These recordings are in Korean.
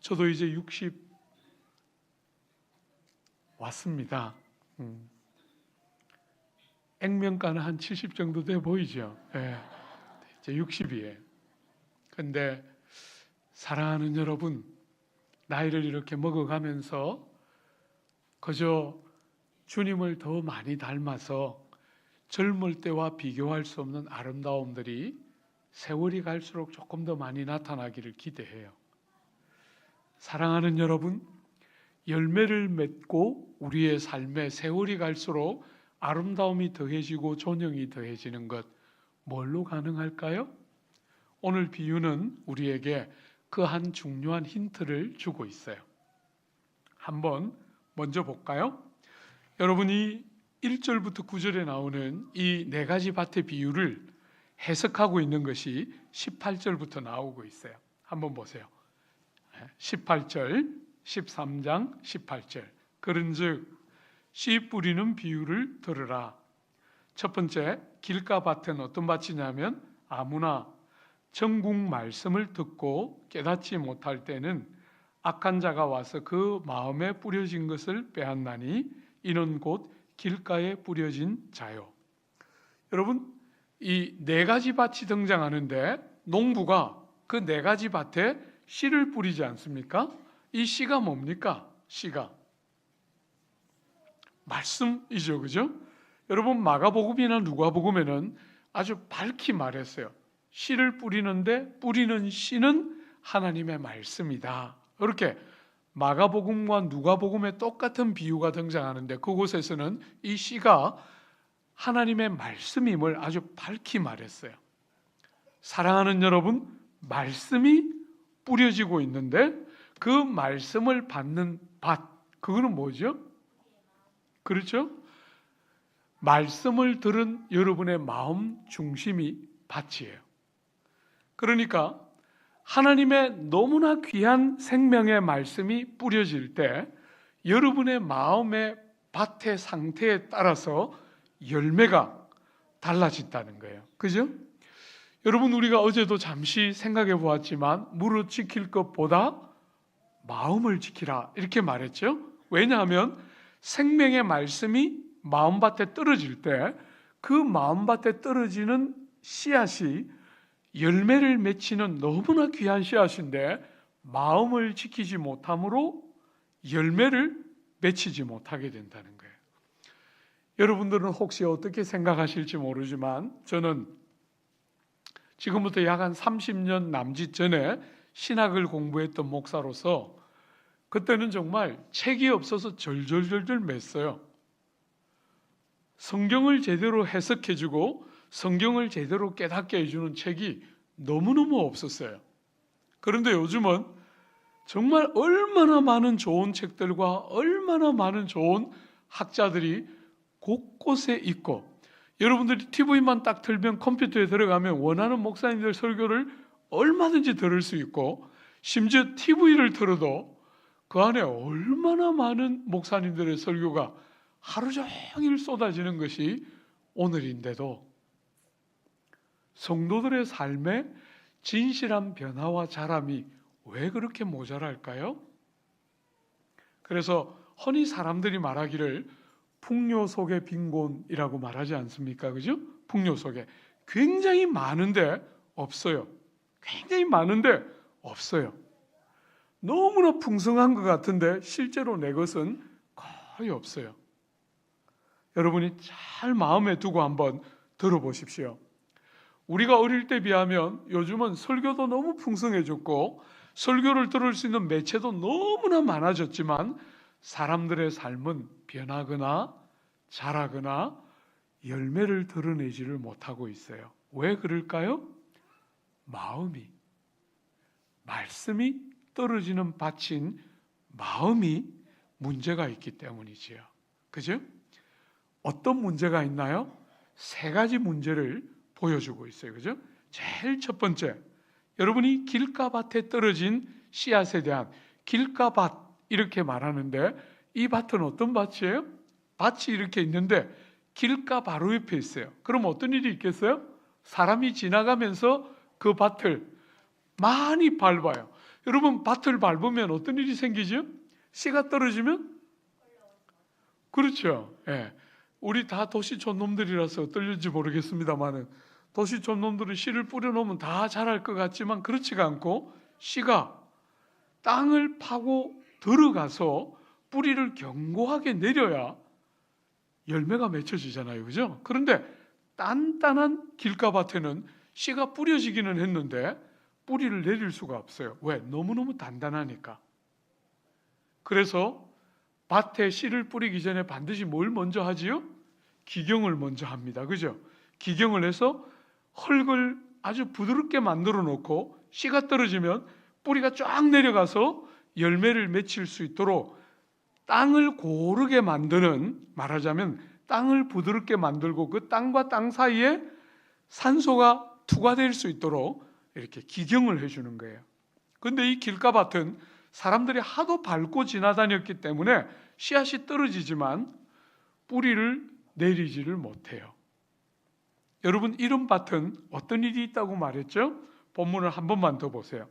저도 이제 60 왔습니다. 액면가는 한 70 정도 돼 보이죠. 예, 이제 60이에요. 근데 사랑하는 여러분, 나이를 이렇게 먹어가면서 그저 주님을 더 많이 닮아서 젊을 때와 비교할 수 없는 아름다움들이 세월이 갈수록 조금 더 많이 나타나기를 기대해요. 사랑하는 여러분, 열매를 맺고 우리의 삶에 세월이 갈수록 아름다움이 더해지고 존영이 더해지는 것, 뭘로 가능할까요? 오늘 비유는 우리에게 그 한 중요한 힌트를 주고 있어요. 한번 먼저 볼까요? 여러분이 1절부터 9절에 나오는 이 네 가지 밭의 비유를 해석하고 있는 것이 18절부터 나오고 있어요. 한번 보세요. 18절, 13장 18절. 그런즉 씨 뿌리는 비유를 들으라. 첫 번째, 길가 밭은 어떤 밭이냐면 아무나 천국 말씀을 듣고 깨닫지 못할 때는 악한 자가 와서 그 마음에 뿌려진 것을 빼앗나니 이는 곧 길가에 뿌려진 자요. 여러분, 이 네 가지 밭이 등장하는데 농부가 그 네 가지 밭에 씨를 뿌리지 않습니까? 이 씨가 뭡니까? 씨가 말씀이죠, 그죠? 여러분, 마가복음이나 누가복음에는 아주 밝히 말했어요. 씨를 뿌리는데 뿌리는 씨는 하나님의 말씀이다. 이렇게 마가복음과 누가복음에 똑같은 비유가 등장하는데 그곳에서는 이 씨가 하나님의 말씀임을 아주 밝히 말했어요. 사랑하는 여러분, 말씀이 뿌려지고 있는데 그 말씀을 받는 밭, 그거는 뭐죠? 그렇죠? 말씀을 들은 여러분의 마음 중심이 밭이에요. 그러니까 하나님의 너무나 귀한 생명의 말씀이 뿌려질 때 여러분의 마음의 밭의 상태에 따라서 열매가 달라진다는 거예요. 그죠? 여러분, 우리가 어제도 잠시 생각해 보았지만 무릇 지킬 것보다 마음을 지키라 이렇게 말했죠. 왜냐하면 생명의 말씀이 마음밭에 떨어질 때 그 마음밭에 떨어지는 씨앗이 열매를 맺히는 너무나 귀한 씨앗인데 마음을 지키지 못함으로 열매를 맺히지 못하게 된다는 거예요. 여러분들은 혹시 어떻게 생각하실지 모르지만 저는 지금부터 약 한 30년 남짓 전에 신학을 공부했던 목사로서 그때는 정말 책이 없어서 절절절절 맸어요. 성경을 제대로 해석해주고 성경을 제대로 깨닫게 해주는 책이 너무너무 없었어요. 그런데 요즘은 정말 얼마나 많은 좋은 책들과 얼마나 많은 좋은 학자들이 곳곳에 있고 여러분들이 TV만 딱 틀면 컴퓨터에 들어가면 원하는 목사님들 설교를 얼마든지 들을 수 있고 심지어 TV를 틀어도 그 안에 얼마나 많은 목사님들의 설교가 하루 종일 쏟아지는 것이 오늘인데도 성도들의 삶에 진실한 변화와 자람이 왜 그렇게 모자랄까요? 그래서 흔히 사람들이 말하기를 풍요 속의 빈곤이라고 말하지 않습니까? 그죠? 풍요 속에 굉장히 많은데 없어요. 굉장히 많은데 없어요. 너무나 풍성한 것 같은데 실제로 내 것은 거의 없어요. 여러분이 잘 마음에 두고 한번 들어보십시오. 우리가 어릴 때 비하면 요즘은 설교도 너무 풍성해졌고 설교를 들을 수 있는 매체도 너무나 많아졌지만 사람들의 삶은 변하거나 자라거나 열매를 드러내지를 못하고 있어요. 왜 그럴까요? 말씀이 떨어지는 밭인 마음이 문제가 있기 때문이지요. 그죠? 어떤 문제가 있나요? 세 가지 문제를 보여주고 있어요. 그죠? 제일 첫 번째, 여러분이 길가밭에 떨어진 씨앗에 대한 길가밭 이렇게 말하는데 이 밭은 어떤 밭이에요? 밭이 이렇게 있는데 길가 바로 옆에 있어요. 그럼 어떤 일이 있겠어요? 사람이 지나가면서 그 밭을 많이 밟아요. 여러분 밭을 밟으면 어떤 일이 생기죠? 씨가 떨어지면? 그렇죠. 예. 우리 다 도시촌 놈들이라서 어떨지 모르겠습니다만은 도시촌 놈들은 씨를 뿌려놓으면 다 자랄 것 같지만 그렇지가 않고 씨가 땅을 파고 들어가서 뿌리를 견고하게 내려야 열매가 맺혀지잖아요. 그죠? 그런데 단단한 길가밭에는 씨가 뿌려지기는 했는데 뿌리를 내릴 수가 없어요. 왜? 너무너무 단단하니까. 그래서 밭에 씨를 뿌리기 전에 반드시 뭘 먼저 하지요? 기경을 먼저 합니다. 그죠? 기경을 해서 흙을 아주 부드럽게 만들어 놓고 씨가 떨어지면 뿌리가 쫙 내려가서 열매를 맺힐 수 있도록 땅을 고르게 만드는, 말하자면 땅을 부드럽게 만들고 그 땅과 땅 사이에 산소가 투과될 수 있도록 이렇게 기경을 해주는 거예요. 그런데 이 길가밭은 사람들이 하도 밟고 지나다녔기 때문에 씨앗이 떨어지지만 뿌리를 내리지를 못해요. 여러분, 이런 밭은 어떤 일이 있다고 말했죠? 본문을 한 번만 더 보세요.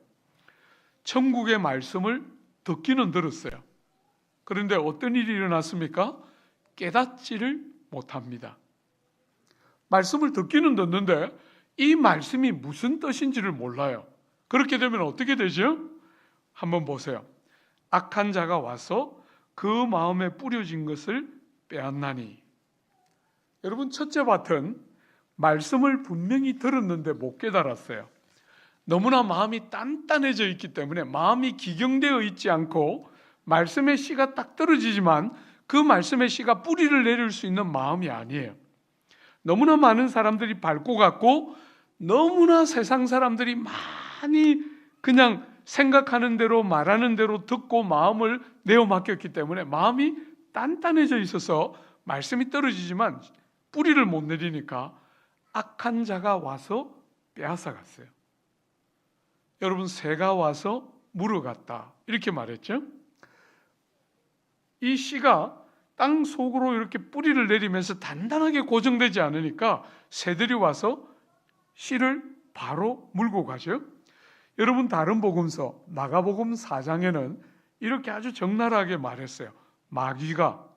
천국의 말씀을 듣기는 들었어요. 그런데 어떤 일이 일어났습니까? 깨닫지를 못합니다. 말씀을 듣기는 듣는데 이 말씀이 무슨 뜻인지를 몰라요. 그렇게 되면 어떻게 되죠? 한번 보세요. 악한 자가 와서 그 마음에 뿌려진 것을 빼앗나니. 여러분, 첫째 밭은 말씀을 분명히 들었는데 못 깨달았어요. 너무나 마음이 단단해져 있기 때문에 마음이 기경되어 있지 않고 말씀의 씨가 딱 떨어지지만 그 말씀의 씨가 뿌리를 내릴 수 있는 마음이 아니에요. 너무나 많은 사람들이 밟고 갔고 너무나 세상 사람들이 많이 그냥 생각하는 대로 말하는 대로 듣고 마음을 내어 맡겼기 때문에 마음이 단단해져 있어서 말씀이 떨어지지만 뿌리를 못 내리니까 악한 자가 와서 빼앗아 갔어요. 여러분, 새가 와서 물어갔다 이렇게 말했죠. 이 씨가 땅 속으로 이렇게 뿌리를 내리면서 단단하게 고정되지 않으니까 새들이 와서 씨를 바로 물고 가죠. 여러분, 다른 복음서 마가복음 4장에는 이렇게 아주 적나라하게 말했어요. 마귀가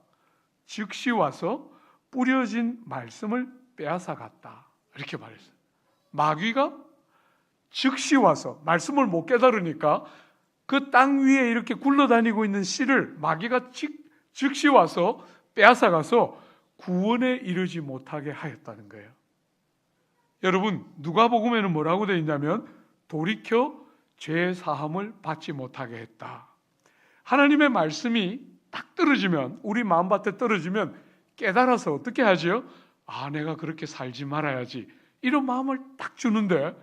즉시 와서 뿌려진 말씀을 빼앗아 갔다 이렇게 말했어요. 마귀가 즉시 와서 말씀을 못 깨달으니까 그 땅 위에 이렇게 굴러다니고 있는 씨를 마귀가 즉시 와서 빼앗아 가서 구원에 이르지 못하게 하였다는 거예요. 여러분, 누가복음에는 뭐라고 되어 있냐면 돌이켜 죄 사함을 받지 못하게 했다. 하나님의 말씀이 딱 떨어지면, 우리 마음밭에 떨어지면 깨달아서 어떻게 하죠? 아, 내가 그렇게 살지 말아야지, 이런 마음을 딱 주는데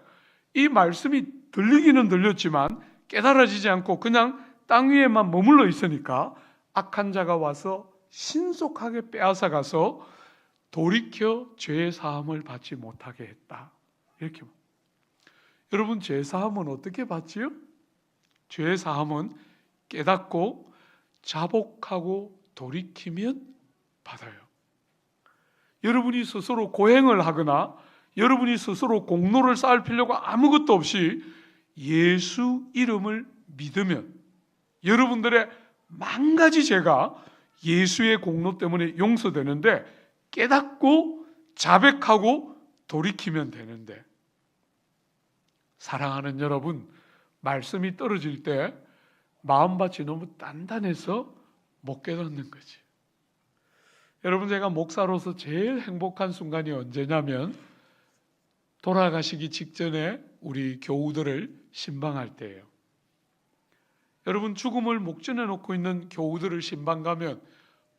이 말씀이 들리기는 들렸지만 깨달아지지 않고 그냥 땅 위에만 머물러 있으니까 악한 자가 와서 신속하게 빼앗아 가서 돌이켜 죄 사함을 받지 못하게 했다. 이렇게. 여러분, 죄 사함은 어떻게 받지요? 죄 사함은 깨닫고 자복하고 돌이키면 받아요. 여러분이 스스로 고행을 하거나 여러분이 스스로 공로를 쌓을 필요가 아무것도 없이 예수 이름을 믿으면 여러분들의 만 가지 죄가 예수의 공로 때문에 용서되는데 깨닫고 자백하고 돌이키면 되는데, 사랑하는 여러분, 말씀이 떨어질 때 마음밭이 너무 단단해서 못 깨닫는 거지. 여러분, 제가 목사로서 제일 행복한 순간이 언제냐면 돌아가시기 직전에 우리 교우들을 신방할 때예요. 여러분, 죽음을 목전에 놓고 있는 교우들을 신방 가면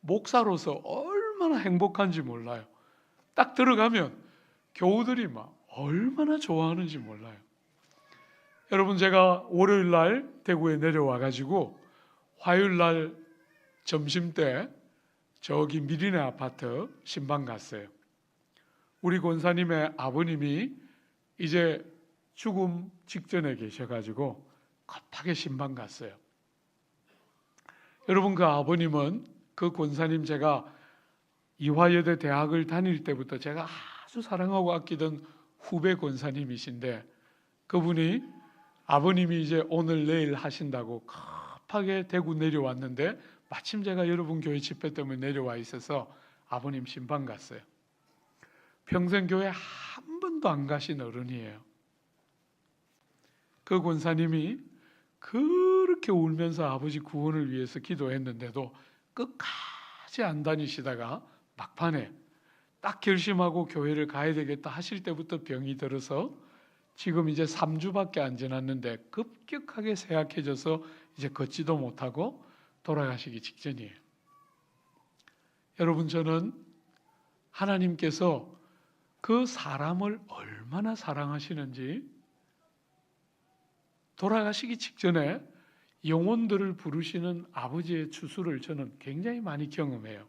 목사로서 얼마나 행복한지 몰라요. 딱 들어가면 교우들이 막 얼마나 좋아하는지 몰라요. 여러분, 제가 월요일 날 대구에 내려와 가지고 화요일 날 점심 때 저기 미리네 아파트 신방 갔어요. 우리 권사님의 아버님이 이제 죽음 직전에 계셔가지고 급하게 신방 갔어요. 여러분, 그 아버님은 그 권사님, 제가 이화여대 대학을 다닐 때부터 제가 아주 사랑하고 아끼던 후배 권사님이신데 그분이 아버님이 이제 오늘 내일 하신다고 급하게 대구 내려왔는데 마침 제가 여러분 교회 집회 때문에 내려와 있어서 아버님 신방 갔어요. 평생 교회 한 번도 안 가신 어른이에요. 그 권사님이 그렇게 울면서 아버지 구원을 위해서 기도했는데도 끝까지 안 다니시다가 막판에 딱 결심하고 교회를 가야 되겠다 하실 때부터 병이 들어서 지금 이제 3주밖에 안 지났는데 급격하게 쇠약해져서 이제 걷지도 못하고 돌아가시기 직전이에요. 여러분, 저는 하나님께서 그 사람을 얼마나 사랑하시는지 돌아가시기 직전에 영혼들을 부르시는 아버지의 추수를 저는 굉장히 많이 경험해요.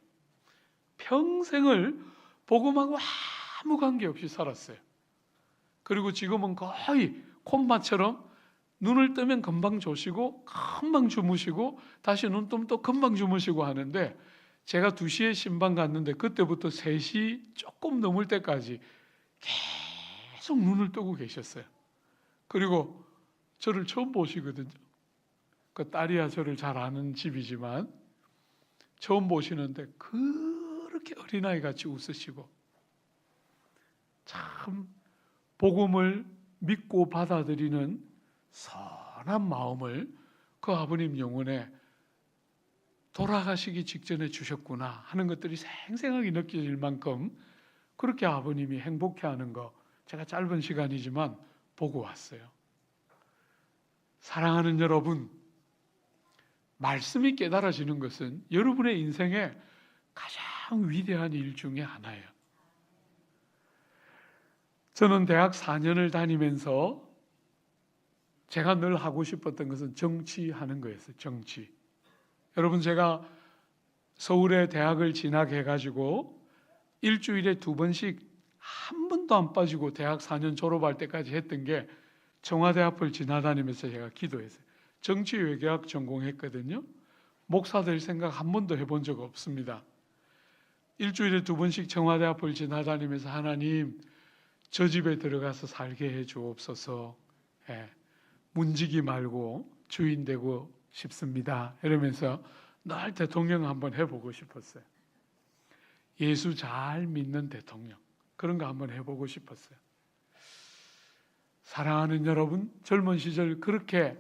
평생을 복음하고 아무 관계없이 살았어요. 그리고 지금은 거의 콤마처럼 눈을 뜨면 금방 조시고 금방 주무시고 다시 눈 뜨면 또 금방 주무시고 하는데, 제가 2시에 신방 갔는데 그때부터 3시 조금 넘을 때까지 계속 눈을 뜨고 계셨어요. 그리고 저를 처음 보시거든요. 그 딸이야 저를 잘 아는 집이지만 처음 보시는데 그렇게 어린아이 같이 웃으시고, 참 복음을 믿고 받아들이는 선한 마음을 그 아버님 영혼에 돌아가시기 직전에 주셨구나 하는 것들이 생생하게 느껴질 만큼 그렇게 아버님이 행복해하는 거 제가 짧은 시간이지만 보고 왔어요. 사랑하는 여러분, 말씀이 깨달아지는 것은 여러분의 인생의 가장 위대한 일 중에 하나예요. 저는 대학 4년을 다니면서 제가 늘 하고 싶었던 것은 정치하는 거였어요. 정치. 여러분, 제가 서울의 대학을 진학해가지고 일주일에 2번씩 한 번도 안 빠지고 대학 4년 졸업할 때까지 했던 게 청와대 앞을 지나다니면서 제가 기도했어요. 정치 외교학 전공했거든요. 목사 될 생각 한 번도 해본 적 없습니다. 일주일에 2번씩 청와대 앞을 지나다니면서 하나님, 저 집에 들어가서 살게 해 주옵소서. 문지기 말고 주인 되고 싶습니다. 이러면서 늘 대통령 한번 해보고 싶었어요. 예수 잘 믿는 대통령, 그런 거 한번 해보고 싶었어요. 사랑하는 여러분, 젊은 시절 그렇게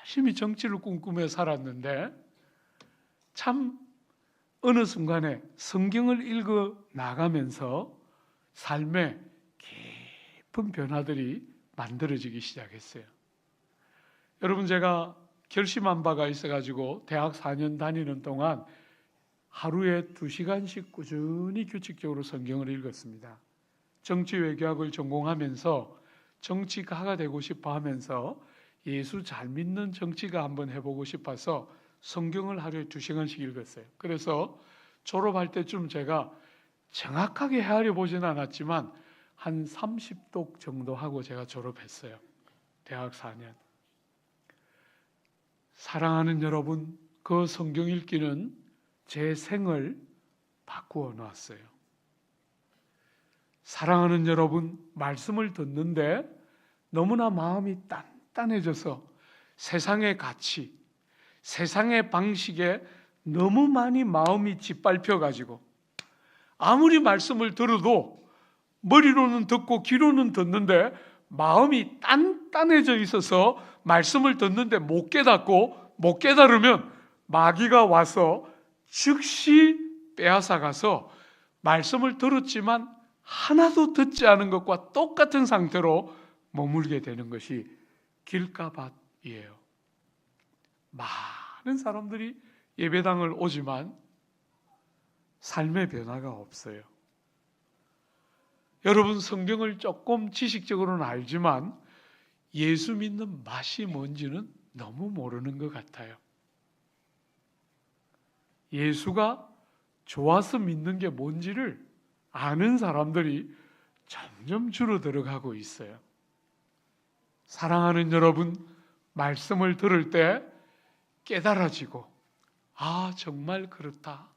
열심히 정치를 꿈꾸며 살았는데 참 어느 순간에 성경을 읽어 나가면서 삶에 깊은 변화들이 만들어지기 시작했어요. 여러분, 제가 결심한 바가 있어가지고 대학 4년 다니는 동안 하루에 2시간씩 꾸준히 규칙적으로 성경을 읽었습니다. 정치 외교학을 전공하면서 정치가가 되고 싶어 하면서 예수 잘 믿는 정치가 한번 해보고 싶어서 성경을 하루에 2시간씩 읽었어요. 그래서 졸업할 때쯤 제가 정확하게 헤아려 보지는 않았지만 한 30독 정도 하고 제가 졸업했어요. 대학 4년. 사랑하는 여러분, 그 성경 읽기는 제 생을 바꾸어 놨어요. 사랑하는 여러분, 말씀을 듣는데 너무나 마음이 단단해져서 세상의 가치, 세상의 방식에 너무 많이 마음이 짓밟혀가지고 아무리 말씀을 들어도 머리로는 듣고 귀로는 듣는데 마음이 단단해져 있어서 말씀을 듣는데 못 깨닫고, 못 깨달으면 마귀가 와서 즉시 빼앗아가서 말씀을 들었지만 하나도 듣지 않은 것과 똑같은 상태로 머물게 되는 것이 길가밭이에요. 많은 사람들이 예배당을 오지만 삶의 변화가 없어요. 여러분, 성경을 조금 지식적으로는 알지만 예수 믿는 맛이 뭔지는 너무 모르는 것 같아요. 예수가 좋아서 믿는 게 뭔지를 아는 사람들이 점점 줄어들어가고 있어요. 사랑하는 여러분, 말씀을 들을 때 깨달아지고, 아, 정말 그렇다.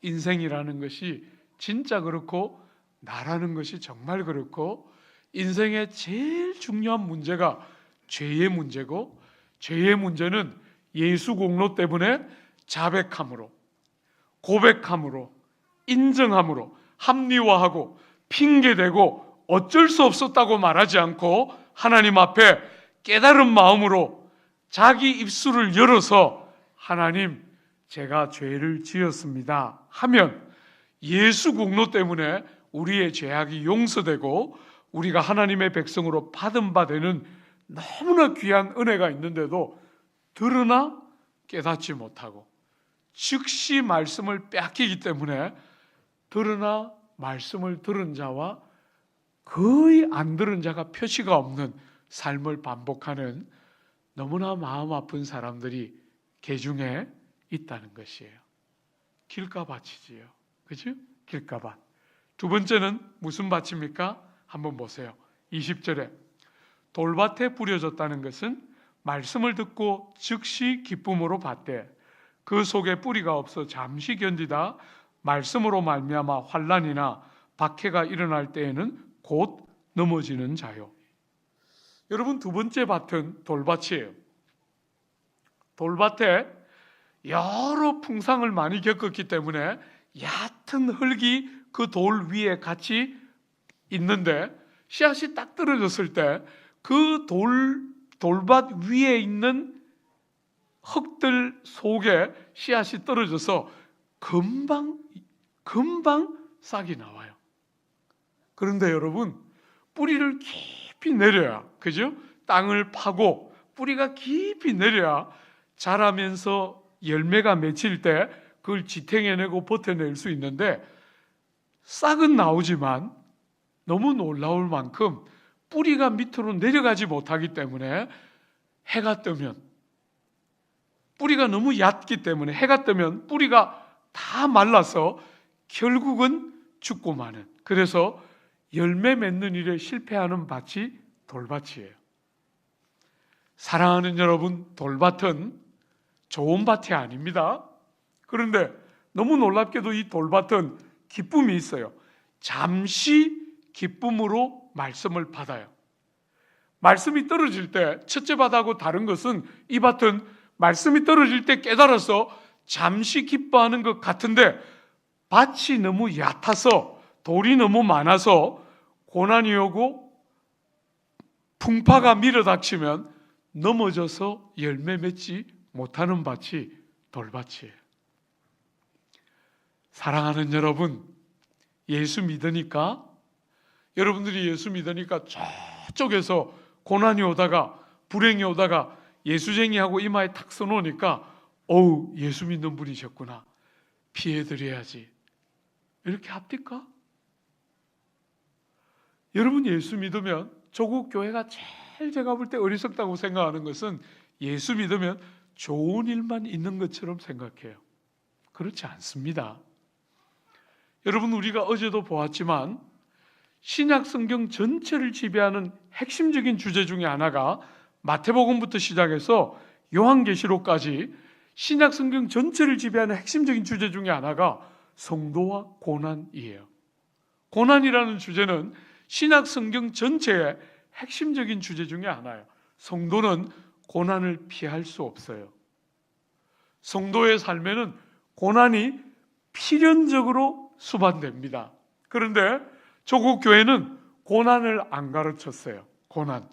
인생이라는 것이 진짜 그렇고 나라는 것이 정말 그렇고 인생의 제일 중요한 문제가 죄의 문제고, 죄의 문제는 예수 공로 때문에 자백함으로, 고백함으로, 인정함으로, 합리화하고 핑계대고 어쩔 수 없었다고 말하지 않고 하나님 앞에 깨달은 마음으로 자기 입술을 열어서 하나님, 제가 죄를 지었습니다 하면 예수 공로 때문에 우리의 죄악이 용서되고 우리가 하나님의 백성으로 받은 바 되는 너무나 귀한 은혜가 있는데도 들으나 깨닫지 못하고 즉시 말씀을 빼앗기기 때문에 들으나 말씀을 들은 자와 거의 안 들은 자가 표시가 없는 삶을 반복하는 너무나 마음 아픈 사람들이 개중에 있다는 것이에요. 길가밭이지요. 그죠? 길가밭. 두 번째는 무슨 밭입니까? 한번 보세요. 20절에 돌밭에 뿌려졌다는 것은 말씀을 듣고 즉시 기쁨으로 받되 그 속에 뿌리가 없어 잠시 견디다 말씀으로 말미암아 환난이나 박해가 일어날 때에는 곧 넘어지는 자요. 여러분, 두 번째 밭은 돌밭이에요. 돌밭에 여러 풍상을 많이 겪었기 때문에 얕은 흙이 그 돌 위에 같이 있는데 씨앗이 딱 떨어졌을 때 그 돌밭 위에 있는 흙들 속에 씨앗이 떨어져서 금방 싹이 나와요. 그런데 여러분, 뿌리를 깊이 내려야, 그죠? 땅을 파고 뿌리가 깊이 내려야 자라면서 열매가 맺힐 때 그걸 지탱해내고 버텨낼 수 있는데, 싹은 나오지만 너무 놀라울 만큼 뿌리가 밑으로 내려가지 못하기 때문에 해가 뜨면, 뿌리가 너무 얕기 때문에 해가 뜨면 뿌리가 다 말라서 결국은 죽고 마는, 그래서 열매 맺는 일에 실패하는 밭이 돌밭이에요. 사랑하는 여러분, 돌밭은 좋은 밭이 아닙니다. 그런데 너무 놀랍게도 이 돌밭은 기쁨이 있어요. 잠시 기쁨으로 말씀을 받아요. 말씀이 떨어질 때, 첫째 밭하고 다른 것은 이 밭은 말씀이 떨어질 때 깨달아서 잠시 기뻐하는 것 같은데 밭이 너무 얕아서, 돌이 너무 많아서 고난이 오고 풍파가 밀어닥치면 넘어져서 열매 맺지 못하는 밭이 돌밭이에요. 사랑하는 여러분, 예수 믿으니까, 여러분들이 예수 믿으니까 저쪽에서 고난이 오다가 불행이 오다가 예수쟁이하고 이마에 탁 써놓으니까 어우, 예수 믿는 분이셨구나, 피해드려야지, 이렇게 합니까? 여러분, 예수 믿으면, 조국 교회가 제일 제가 볼 때 어리석다고 생각하는 것은 예수 믿으면 좋은 일만 있는 것처럼 생각해요. 그렇지 않습니다. 여러분, 우리가 어제도 보았지만 신약 성경 전체를 지배하는 핵심적인 주제 중에 하나가 마태복음부터 시작해서 요한계시록까지 신약 성경 전체를 지배하는 핵심적인 주제 중에 하나가 성도와 고난이에요. 고난이라는 주제는 신약 성경 전체의 핵심적인 주제 중에 하나예요. 성도는 고난을 피할 수 없어요. 성도의 삶에는 고난이 필연적으로 수반됩니다. 그런데 조국 교회는 고난을 안 가르쳤어요. 고난.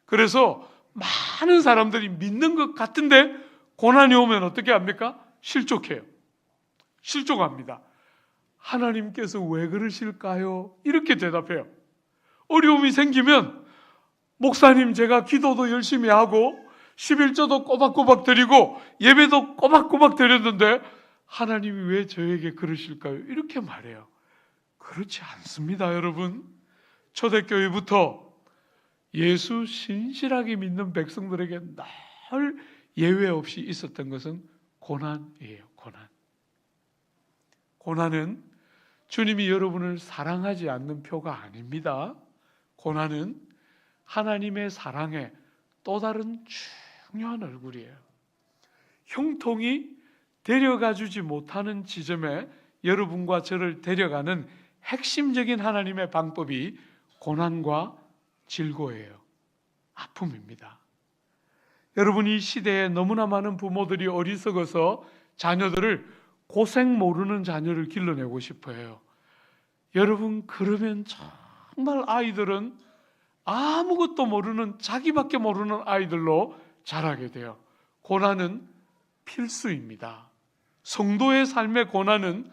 그래서 많은 사람들이 믿는 것 같은데 고난이 오면 어떻게 합니까? 실족해요. 실족합니다. 하나님께서 왜 그러실까요? 이렇게 대답해요. 어려움이 생기면 목사님, 제가 기도도 열심히 하고 11조도 꼬박꼬박 드리고 예배도 꼬박꼬박 드렸는데 하나님이 왜 저에게 그러실까요? 이렇게 말해요. 그렇지 않습니다, 여러분. 초대교회부터 예수 신실하게 믿는 백성들에게 늘 예외 없이 있었던 것은 고난이에요. 고난은 주님이 여러분을 사랑하지 않는 표가 아닙니다. 고난은 하나님의 사랑의 또 다른 중요한 얼굴이에요. 형통이 데려가 주지 못하는 지점에 여러분과 저를 데려가는 핵심적인 하나님의 방법이 고난과 질고예요. 아픔입니다. 여러분, 이 시대에 너무나 많은 부모들이 어리석어서 자녀들을 고생 모르는 자녀를 길러내고 싶어해요. 여러분, 그러면 정말 아이들은 아무것도 모르는, 자기밖에 모르는 아이들로 자라게 돼요. 고난은 필수입니다. 성도의 삶의 고난은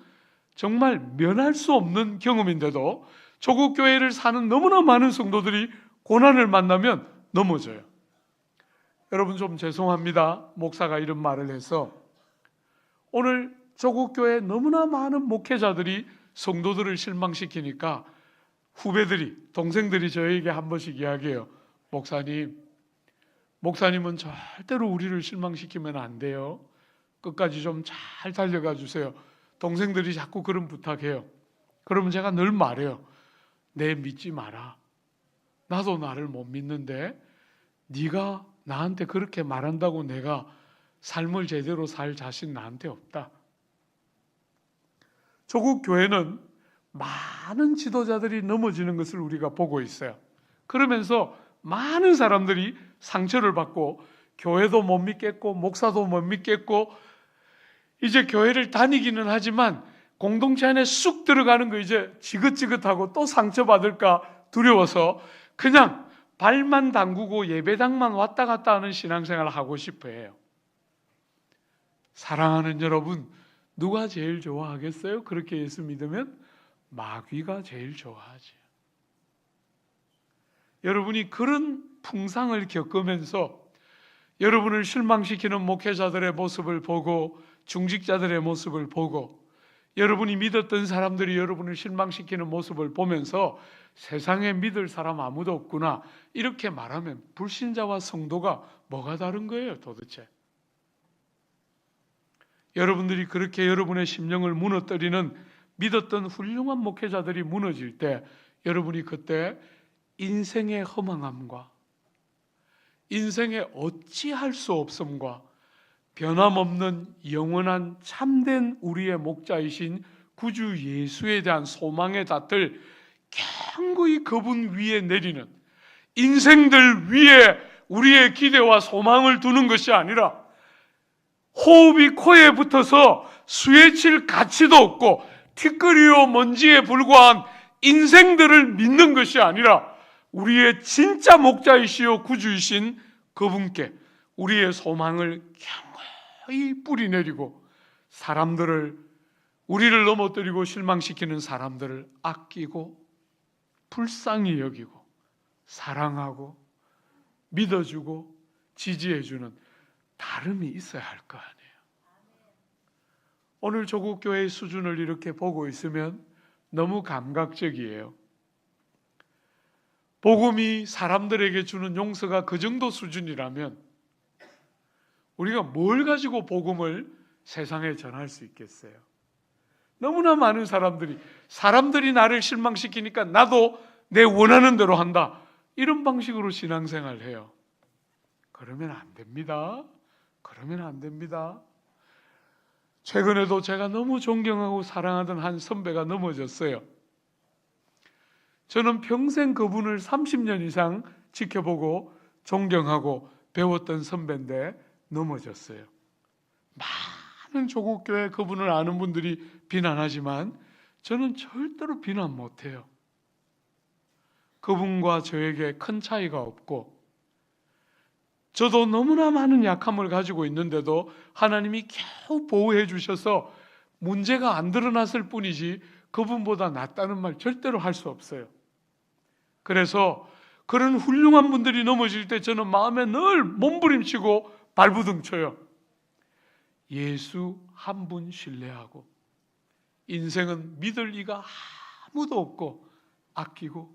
정말 면할 수 없는 경험인데도 조국 교회를 사는 너무나 많은 성도들이 고난을 만나면 넘어져요. 여러분, 좀 죄송합니다. 목사가 이런 말을 해서. 오늘 조국 교회 너무나 많은 목회자들이 성도들을 실망시키니까 후배들이, 동생들이 저에게 한 번씩 이야기해요. 목사님은 절대로 우리를 실망시키면 안 돼요. 끝까지 좀 잘 달려가 주세요. 동생들이 자꾸 그런 부탁해요. 그러면 제가 늘 말해요. 내 믿지 마라. 나도 나를 못 믿는데 네가 나한테 그렇게 말한다고 내가 삶을 제대로 살 자신 나한테 없다. 조국 교회는 많은 지도자들이 넘어지는 것을 우리가 보고 있어요. 그러면서 많은 사람들이 상처를 받고 교회도 못 믿겠고 목사도 못 믿겠고 이제 교회를 다니기는 하지만 공동체 안에 쑥 들어가는 거 이제 지긋지긋하고 또 상처받을까 두려워서 그냥 발만 담그고 예배당만 왔다 갔다 하는 신앙생활을 하고 싶어 해요. 사랑하는 여러분, 누가 제일 좋아하겠어요? 그렇게 예수 믿으면 마귀가 제일 좋아하지. 여러분이 그런 풍상을 겪으면서 여러분을 실망시키는 목회자들의 모습을 보고 중직자들의 모습을 보고 여러분이 믿었던 사람들이 여러분을 실망시키는 모습을 보면서 세상에 믿을 사람 아무도 없구나 이렇게 말하면 불신자와 성도가 뭐가 다른 거예요 도대체? 여러분들이 그렇게 여러분의 심령을 무너뜨리는 믿었던 훌륭한 목회자들이 무너질 때 여러분이 그때 인생의 허망함과 인생의 어찌할 수 없음과 변함없는 영원한 참된 우리의 목자이신 구주 예수에 대한 소망의 잣을 견고히 그분 위에 내리는 인생들 위에 우리의 기대와 소망을 두는 것이 아니라 호흡이 코에 붙어서 수에칠 가치도 없고 티끌이요 먼지에 불과한 인생들을 믿는 것이 아니라 우리의 진짜 목자이시요 구주이신 그분께 우리의 소망을 견고히 뿌리내리고 우리를 넘어뜨리고 실망시키는 사람들을 아끼고 불쌍히 여기고 사랑하고 믿어주고 지지해주는 다름이 있어야 할 거 아니에요. 오늘 조국교회의 수준을 이렇게 보고 있으면 너무 감각적이에요. 복음이 사람들에게 주는 용서가 그 정도 수준이라면 우리가 뭘 가지고 복음을 세상에 전할 수 있겠어요? 너무나 많은 사람들이 나를 실망시키니까 나도 내 원하는 대로 한다. 이런 방식으로 신앙생활을 해요. 그러면 안 됩니다. 그러면 안 됩니다. 최근에도 제가 너무 존경하고 사랑하던 한 선배가 넘어졌어요. 저는 평생 그분을 30년 이상 지켜보고 존경하고 배웠던 선배인데 넘어졌어요. 많은 조국교회 그분을 아는 분들이 비난하지만 저는 절대로 비난 못해요. 그분과 저에게 큰 차이가 없고 저도 너무나 많은 약함을 가지고 있는데도 하나님이 겨우 보호해 주셔서 문제가 안 드러났을 뿐이지 그분보다 낫다는 말 절대로 할 수 없어요. 그래서 그런 훌륭한 분들이 넘어질 때 저는 마음에 늘 몸부림치고 발부둥 쳐요. 예수 한 분 신뢰하고 인생은 믿을 이가 아무도 없고 아끼고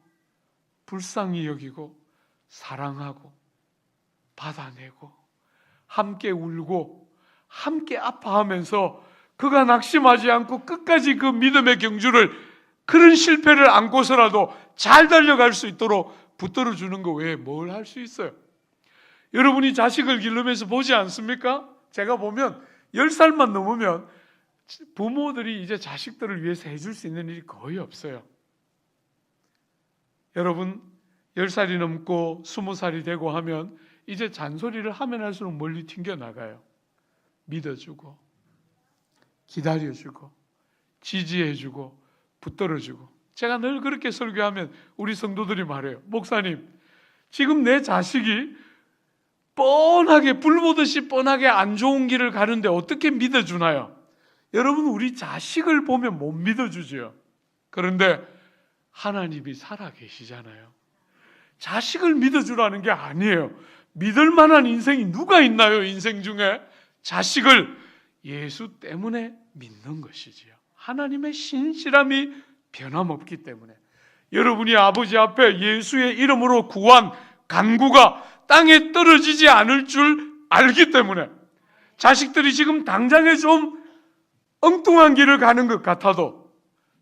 불쌍히 여기고 사랑하고 받아내고 함께 울고 함께 아파하면서 그가 낙심하지 않고 끝까지 그 믿음의 경주를 그런 실패를 안고서라도 잘 달려갈 수 있도록 붙들어 주는 거 외에 뭘 할 수 있어요? 여러분이 자식을 기르면서 보지 않습니까? 제가 보면 10살만 넘으면 부모들이 이제 자식들을 위해서 해줄 수 있는 일이 거의 없어요. 여러분 10살이 넘고 20살이 되고 하면 이제 잔소리를 하면 할수록 멀리 튕겨나가요. 믿어주고 기다려주고 지지해주고 붙들어주고. 제가 늘 그렇게 설교하면 우리 성도들이 말해요. 목사님, 지금 내 자식이 뻔하게 불 보듯이 뻔하게 안 좋은 길을 가는데 어떻게 믿어주나요? 여러분, 우리 자식을 보면 못 믿어주죠. 그런데 하나님이 살아계시잖아요. 자식을 믿어주라는 게 아니에요. 믿을 만한 인생이 누가 있나요? 인생 중에 자식을 예수 때문에 믿는 것이지요. 하나님의 신실함이 변함없기 때문에. 여러분이 아버지 앞에 예수의 이름으로 구한 간구가 땅에 떨어지지 않을 줄 알기 때문에. 자식들이 지금 당장에 좀 엉뚱한 길을 가는 것 같아도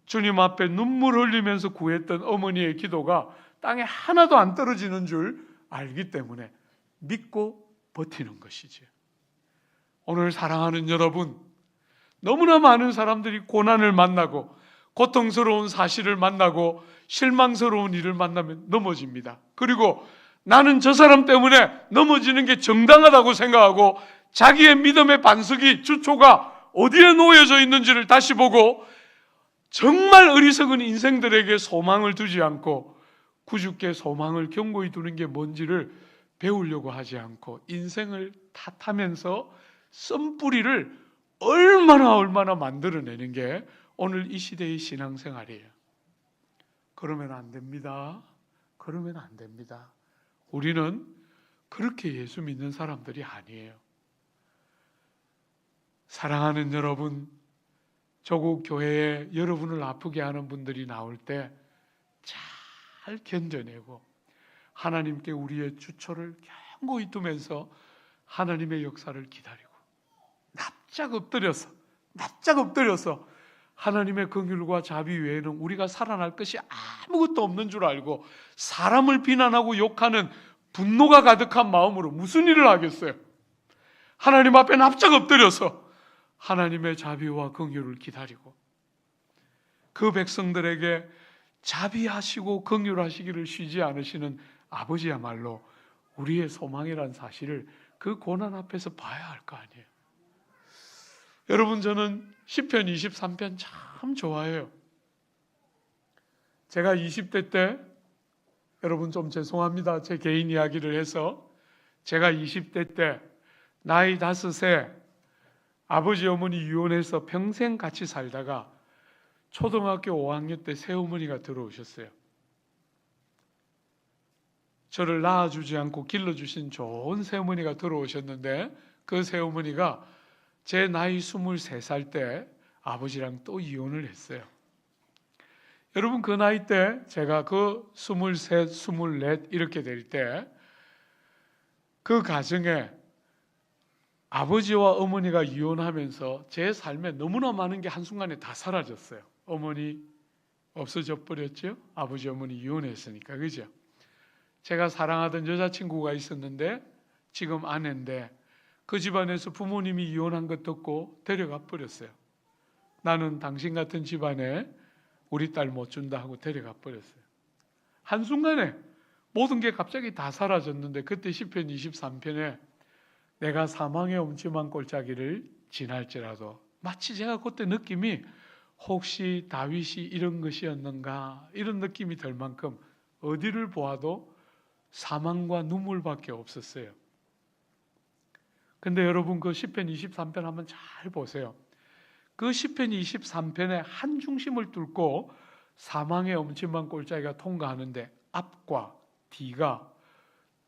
주님 앞에 눈물 흘리면서 구했던 어머니의 기도가 땅에 하나도 안 떨어지는 줄 알기 때문에 믿고 버티는 것이지요. 오늘 사랑하는 여러분, 너무나 많은 사람들이 고난을 만나고 고통스러운 사실을 만나고 실망스러운 일을 만나면 넘어집니다. 그리고 나는 저 사람 때문에 넘어지는 게 정당하다고 생각하고 자기의 믿음의 반석이 주초가 어디에 놓여져 있는지를 다시 보고 정말 어리석은 인생들에게 소망을 두지 않고 구주께 소망을 견고히 두는 게 뭔지를 배우려고 하지 않고 인생을 탓하면서 썸뿌리를 얼마나 만들어내는 게 오늘 이 시대의 신앙생활이에요. 그러면 안 됩니다. 그러면 안 됩니다. 우리는 그렇게 예수 믿는 사람들이 아니에요. 사랑하는 여러분, 조국 교회에 여러분을 아프게 하는 분들이 나올 때 잘 견뎌내고 하나님께 우리의 주초를 견고히 두면서 하나님의 역사를 기다리고 납작 엎드려서 하나님의 긍휼과 자비 외에는 우리가 살아날 것이 아무것도 없는 줄 알고 사람을 비난하고 욕하는 분노가 가득한 마음으로 무슨 일을 하겠어요? 하나님 앞에 납작 엎드려서 하나님의 자비와 긍휼을 기다리고 그 백성들에게 자비하시고 긍휼하시기를 쉬지 않으시는 아버지야말로 우리의 소망이란 사실을 그 고난 앞에서 봐야 할 거 아니에요. 여러분, 저는 시편 23편 참 좋아해요. 제가 20대 때, 여러분 좀 죄송합니다. 제 개인 이야기를 해서 제가 20대 때 나이 5에 아버지 어머니 이혼해서 평생 같이 살다가 초등학교 5학년 때 새어머니가 들어오셨어요. 저를 낳아주지 않고 길러주신 좋은 새어머니가 들어오셨는데 그 새어머니가 제 나이 23살 때 아버지랑 또 이혼을 했어요. 여러분, 그 나이 때 제가 그 23, 24 이렇게 될 때 그 가정에 아버지와 어머니가 이혼하면서 제 삶에 너무나 많은 게 한순간에 다 사라졌어요. 어머니 없어져 버렸죠. 아버지 어머니 이혼했으니까. 그죠? 제가 사랑하던 여자친구가 있었는데 지금 아내인데 그 집안에서 부모님이 이혼한 것 듣고 데려가 버렸어요. 나는 당신 같은 집안에 우리 딸 못 준다 하고 데려가 버렸어요. 한순간에 모든 게 갑자기 다 사라졌는데 그때 시편 23편에 내가 사망의 엄침한 골짜기를 지날지라도, 마치 제가 그때 느낌이 혹시 다윗이 이런 것이었는가 이런 느낌이 들 만큼 어디를 보아도 사망과 눈물밖에 없었어요. 근데 여러분, 그 시편 23편 한번 잘 보세요. 그 시편 23편의 한 중심을 뚫고 사망의 엄침한 골짜기가 통과하는데 앞과 뒤가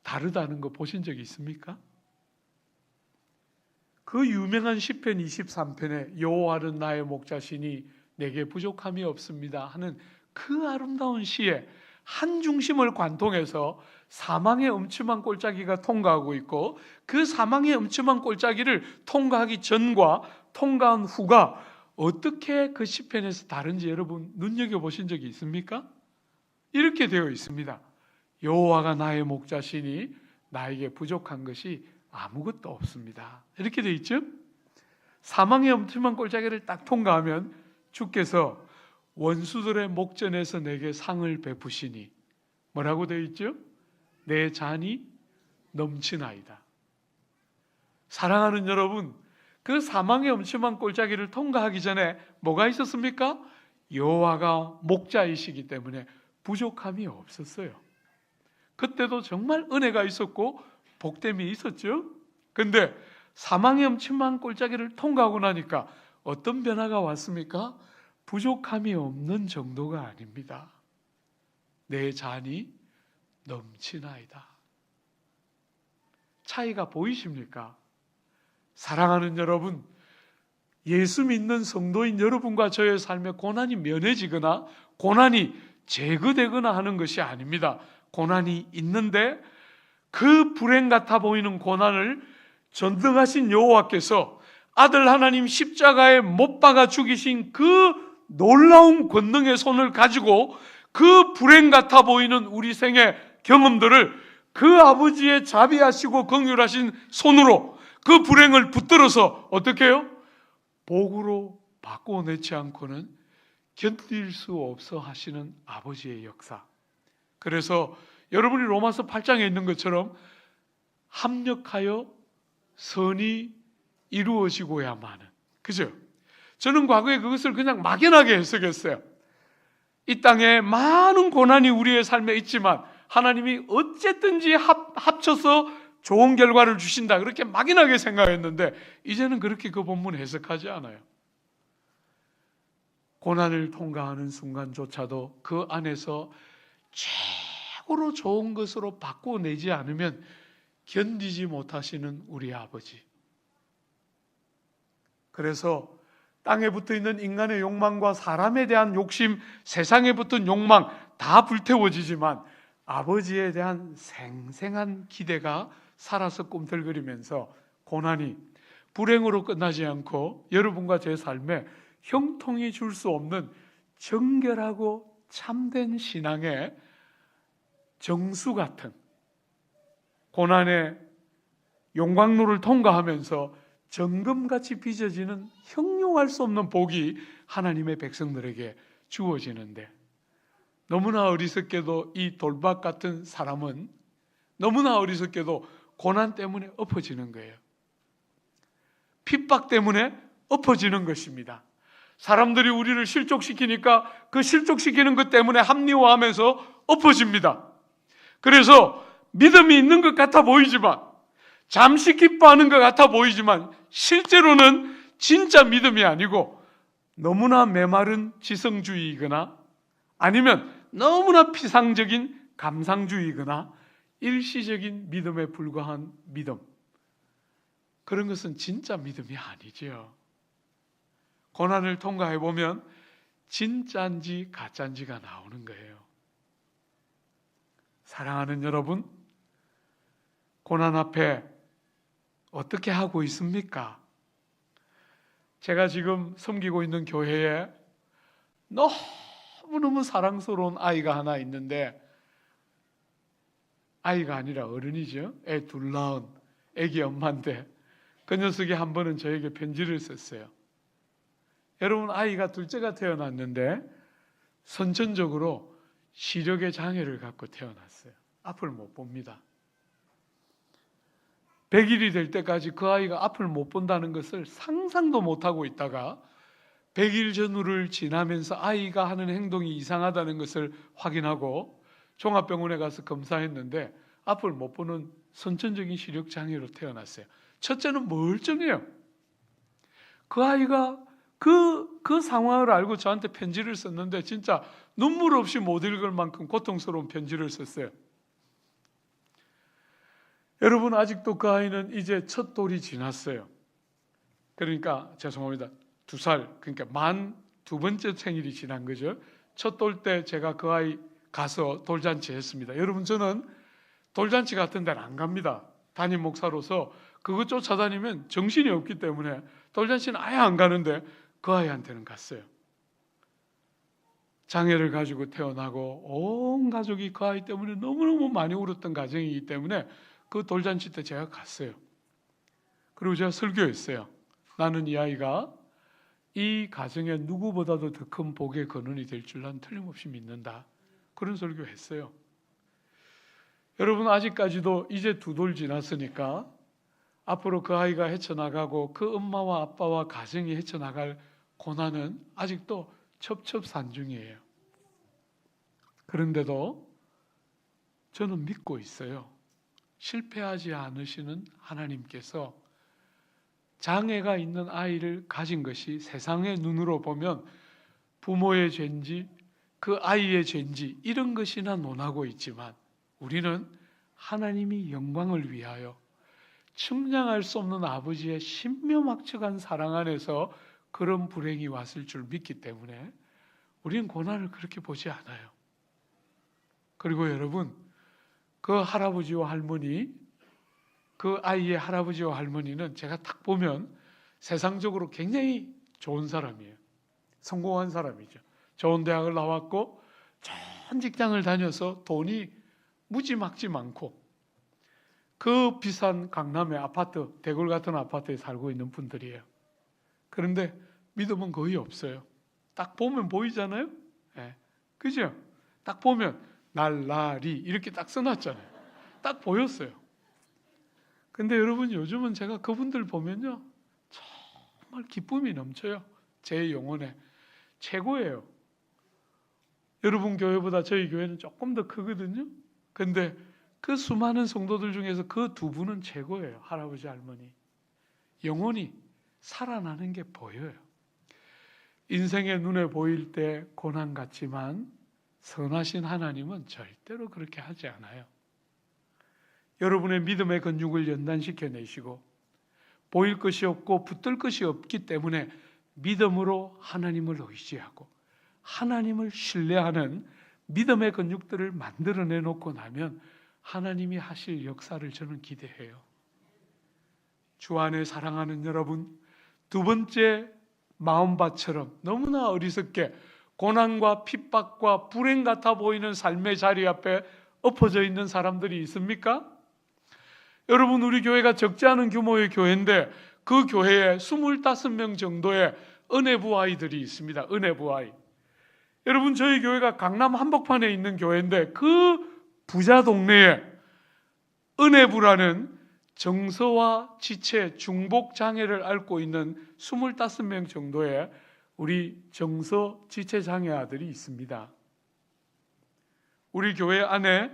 다르다는 거 보신 적 있습니까? 그 유명한 시편 23편에 여호와는 나의 목자시니 내게 부족함이 없습니다 하는 그 아름다운 시에 한 중심을 관통해서 사망의 엄침한 골짜기가 통과하고 있고 그 사망의 엄침한 골짜기를 통과하기 전과 통과한 후가 어떻게 그 시편에서 다른지 여러분 눈여겨보신 적이 있습니까? 이렇게 되어 있습니다. 여호와가 나의 목자시니 나에게 부족한 것이 아무것도 없습니다. 이렇게 되어 있죠? 사망의 엄침한 골짜기를 딱 통과하면 주께서 원수들의 목전에서 내게 상을 베푸시니 뭐라고 되어 있죠? 내 잔이 넘치나이다. 사랑하는 여러분, 그 사망의 음침한 골짜기를 통과하기 전에 뭐가 있었습니까? 여호와가 목자이시기 때문에 부족함이 없었어요. 그때도 정말 은혜가 있었고 복됨이 있었죠. 근데 사망의 음침한 골짜기를 통과하고 나니까 어떤 변화가 왔습니까? 부족함이 없는 정도가 아닙니다. 내 잔이 넘치나이다. 차이가 보이십니까? 사랑하는 여러분, 예수 믿는 성도인 여러분과 저의 삶에 고난이 면해지거나 고난이 제거되거나 하는 것이 아닙니다. 고난이 있는데 그 불행 같아 보이는 고난을 전능하신 여호와께서 아들 하나님 십자가에 못 박아 죽이신 그 놀라운 권능의 손을 가지고 그 불행 같아 보이는 우리 생의 경험들을 그 아버지의 자비하시고 긍휼하신 손으로 그 불행을 붙들어서 어떻게 해요? 복으로 바꿔내지 않고는 견딜 수 없어 하시는 아버지의 역사. 그래서 여러분이 로마서 8장에 있는 것처럼 합력하여 선이 이루어지고야만은, 그죠? 저는 과거에 그것을 그냥 막연하게 해석했어요. 이 땅에 많은 고난이 우리의 삶에 있지만 하나님이 어쨌든지 합쳐서 좋은 결과를 주신다, 그렇게 막연하게 생각했는데 이제는 그렇게 그 본문 해석하지 않아요. 고난을 통과하는 순간조차도 그 안에서 최고로 좋은 것으로 바꿔내지 않으면 견디지 못하시는 우리 아버지. 그래서 땅에 붙어있는 인간의 욕망과 사람에 대한 욕심, 세상에 붙은 욕망 다 불태워지지만 아버지에 대한 생생한 기대가 살아서 꿈틀거리면서 고난이 불행으로 끝나지 않고 여러분과 제 삶에 형통이 줄 수 없는 정결하고 참된 신앙의 정수 같은 고난의 용광로를 통과하면서 정금같이 빚어지는 형용할 수 없는 복이 하나님의 백성들에게 주어지는데, 너무나 어리석게도 이 돌박 같은 사람은 너무나 어리석게도 고난 때문에 엎어지는 거예요. 핍박 때문에 엎어지는 것입니다. 사람들이 우리를 실족시키니까 그 실족시키는 것 때문에 합리화하면서 엎어집니다. 그래서 믿음이 있는 것 같아 보이지만, 잠시 기뻐하는 것 같아 보이지만 실제로는 진짜 믿음이 아니고 너무나 메마른 지성주의이거나 아니면 너무나 피상적인 감상주의이거나 일시적인 믿음에 불과한 믿음, 그런 것은 진짜 믿음이 아니지요. 고난을 통과해 보면 진짜인지 가짜인지가 나오는 거예요. 사랑하는 여러분, 고난 앞에 어떻게 하고 있습니까? 제가 지금 섬기고 있는 교회에 너무너무 사랑스러운 아이가 하나 있는데, 아이가 아니라 어른이죠. 애 둘 낳은 애기 엄마인데 그 녀석이 한 번은 저에게 편지를 썼어요. 여러분, 아이가 둘째가 태어났는데 선천적으로 시력의 장애를 갖고 태어났어요. 앞을 못 봅니다. 100일이 될 때까지 그 아이가 앞을 못 본다는 것을 상상도 못하고 있다가 100일 전후를 지나면서 아이가 하는 행동이 이상하다는 것을 확인하고 종합병원에 가서 검사했는데 앞을 못 보는 선천적인 시력 장애로 태어났어요. 첫째는 멀쩡해요. 그 아이가 그 상황을 알고 저한테 편지를 썼는데 진짜 눈물 없이 못 읽을 만큼 고통스러운 편지를 썼어요. 여러분, 아직도 그 아이는 이제 첫 돌이 지났어요. 그러니까 죄송합니다. 2살, 그러니까 만 2번째 생일이 지난 거죠. 첫 돌 때 제가 그 아이 가서 돌잔치 했습니다. 여러분, 저는 돌잔치 같은 데는 안 갑니다. 담임 목사로서 그거 쫓아다니면 정신이 없기 때문에 돌잔치는 아예 안 가는데 그 아이한테는 갔어요. 장애를 가지고 태어나고 온 가족이 그 아이 때문에 너무너무 많이 울었던 가정이기 때문에 그 돌잔치 때 제가 갔어요. 그리고 제가 설교했어요. 나는 이 아이가 이 가정에 누구보다도 더 큰 복의 근원이 될 줄 난 틀림없이 믿는다. 그런 설교했어요. 여러분 아직까지도 이제 2돌 지났으니까 앞으로 그 아이가 헤쳐나가고 그 엄마와 아빠와 가정이 헤쳐나갈 고난은 아직도 첩첩산중이에요. 그런데도 저는 믿고 있어요. 실패하지 않으시는 하나님께서 장애가 있는 아이를 가진 것이 세상의 눈으로 보면 부모의 죄인지 그 아이의 죄인지 이런 것이나 논하고 있지만 우리는 하나님이 영광을 위하여 측량할 수 없는 아버지의 신묘막측한 사랑 안에서 그런 불행이 왔을 줄 믿기 때문에 우리는 고난을 그렇게 보지 않아요. 그리고 여러분, 그 할아버지와 할머니, 그 아이의 할아버지와 할머니는 제가 딱 보면 세상적으로 굉장히 좋은 사람이에요. 성공한 사람이죠. 좋은 대학을 나왔고 좋은 직장을 다녀서 돈이 무지막지 많고 그 비싼 강남의 아파트, 대골 같은 아파트에 살고 있는 분들이에요. 그런데 믿음은 거의 없어요. 딱 보면 보이잖아요. 네. 그죠? 딱 보면 날라리 이렇게 딱 써놨잖아요. 딱 보였어요. 근데 여러분 요즘은 제가 그분들 보면요 정말 기쁨이 넘쳐요. 제 영혼에 최고예요. 여러분 교회보다 저희 교회는 조금 더 크거든요. 근데 그 수많은 성도들 중에서 그 2분은 최고예요. 할아버지 할머니. 영혼이 살아나는 게 보여요. 인생의 눈에 보일 때 고난 같지만 선하신 하나님은 절대로 그렇게 하지 않아요. 여러분의 믿음의 근육을 연단시켜 내시고 보일 것이 없고 붙들 것이 없기 때문에 믿음으로 하나님을 의지하고 하나님을 신뢰하는 믿음의 근육들을 만들어내 놓고 나면 하나님이 하실 역사를 저는 기대해요. 주 안에 사랑하는 여러분, 2번째 마음밭처럼 너무나 어리석게 고난과 핍박과 불행 같아 보이는 삶의 자리 앞에 엎어져 있는 사람들이 있습니까? 여러분, 우리 교회가 적지 않은 규모의 교회인데 그 교회에 25명 정도의 은혜부 아이들이 있습니다. 은혜부 아이. 여러분, 저희 교회가 강남 한복판에 있는 교회인데 그 부자 동네에 은혜부라는 정서와 지체, 중복 장애를 앓고 있는 25명 정도의 우리 정서 지체 장애 아들이 있습니다. 우리 교회 안에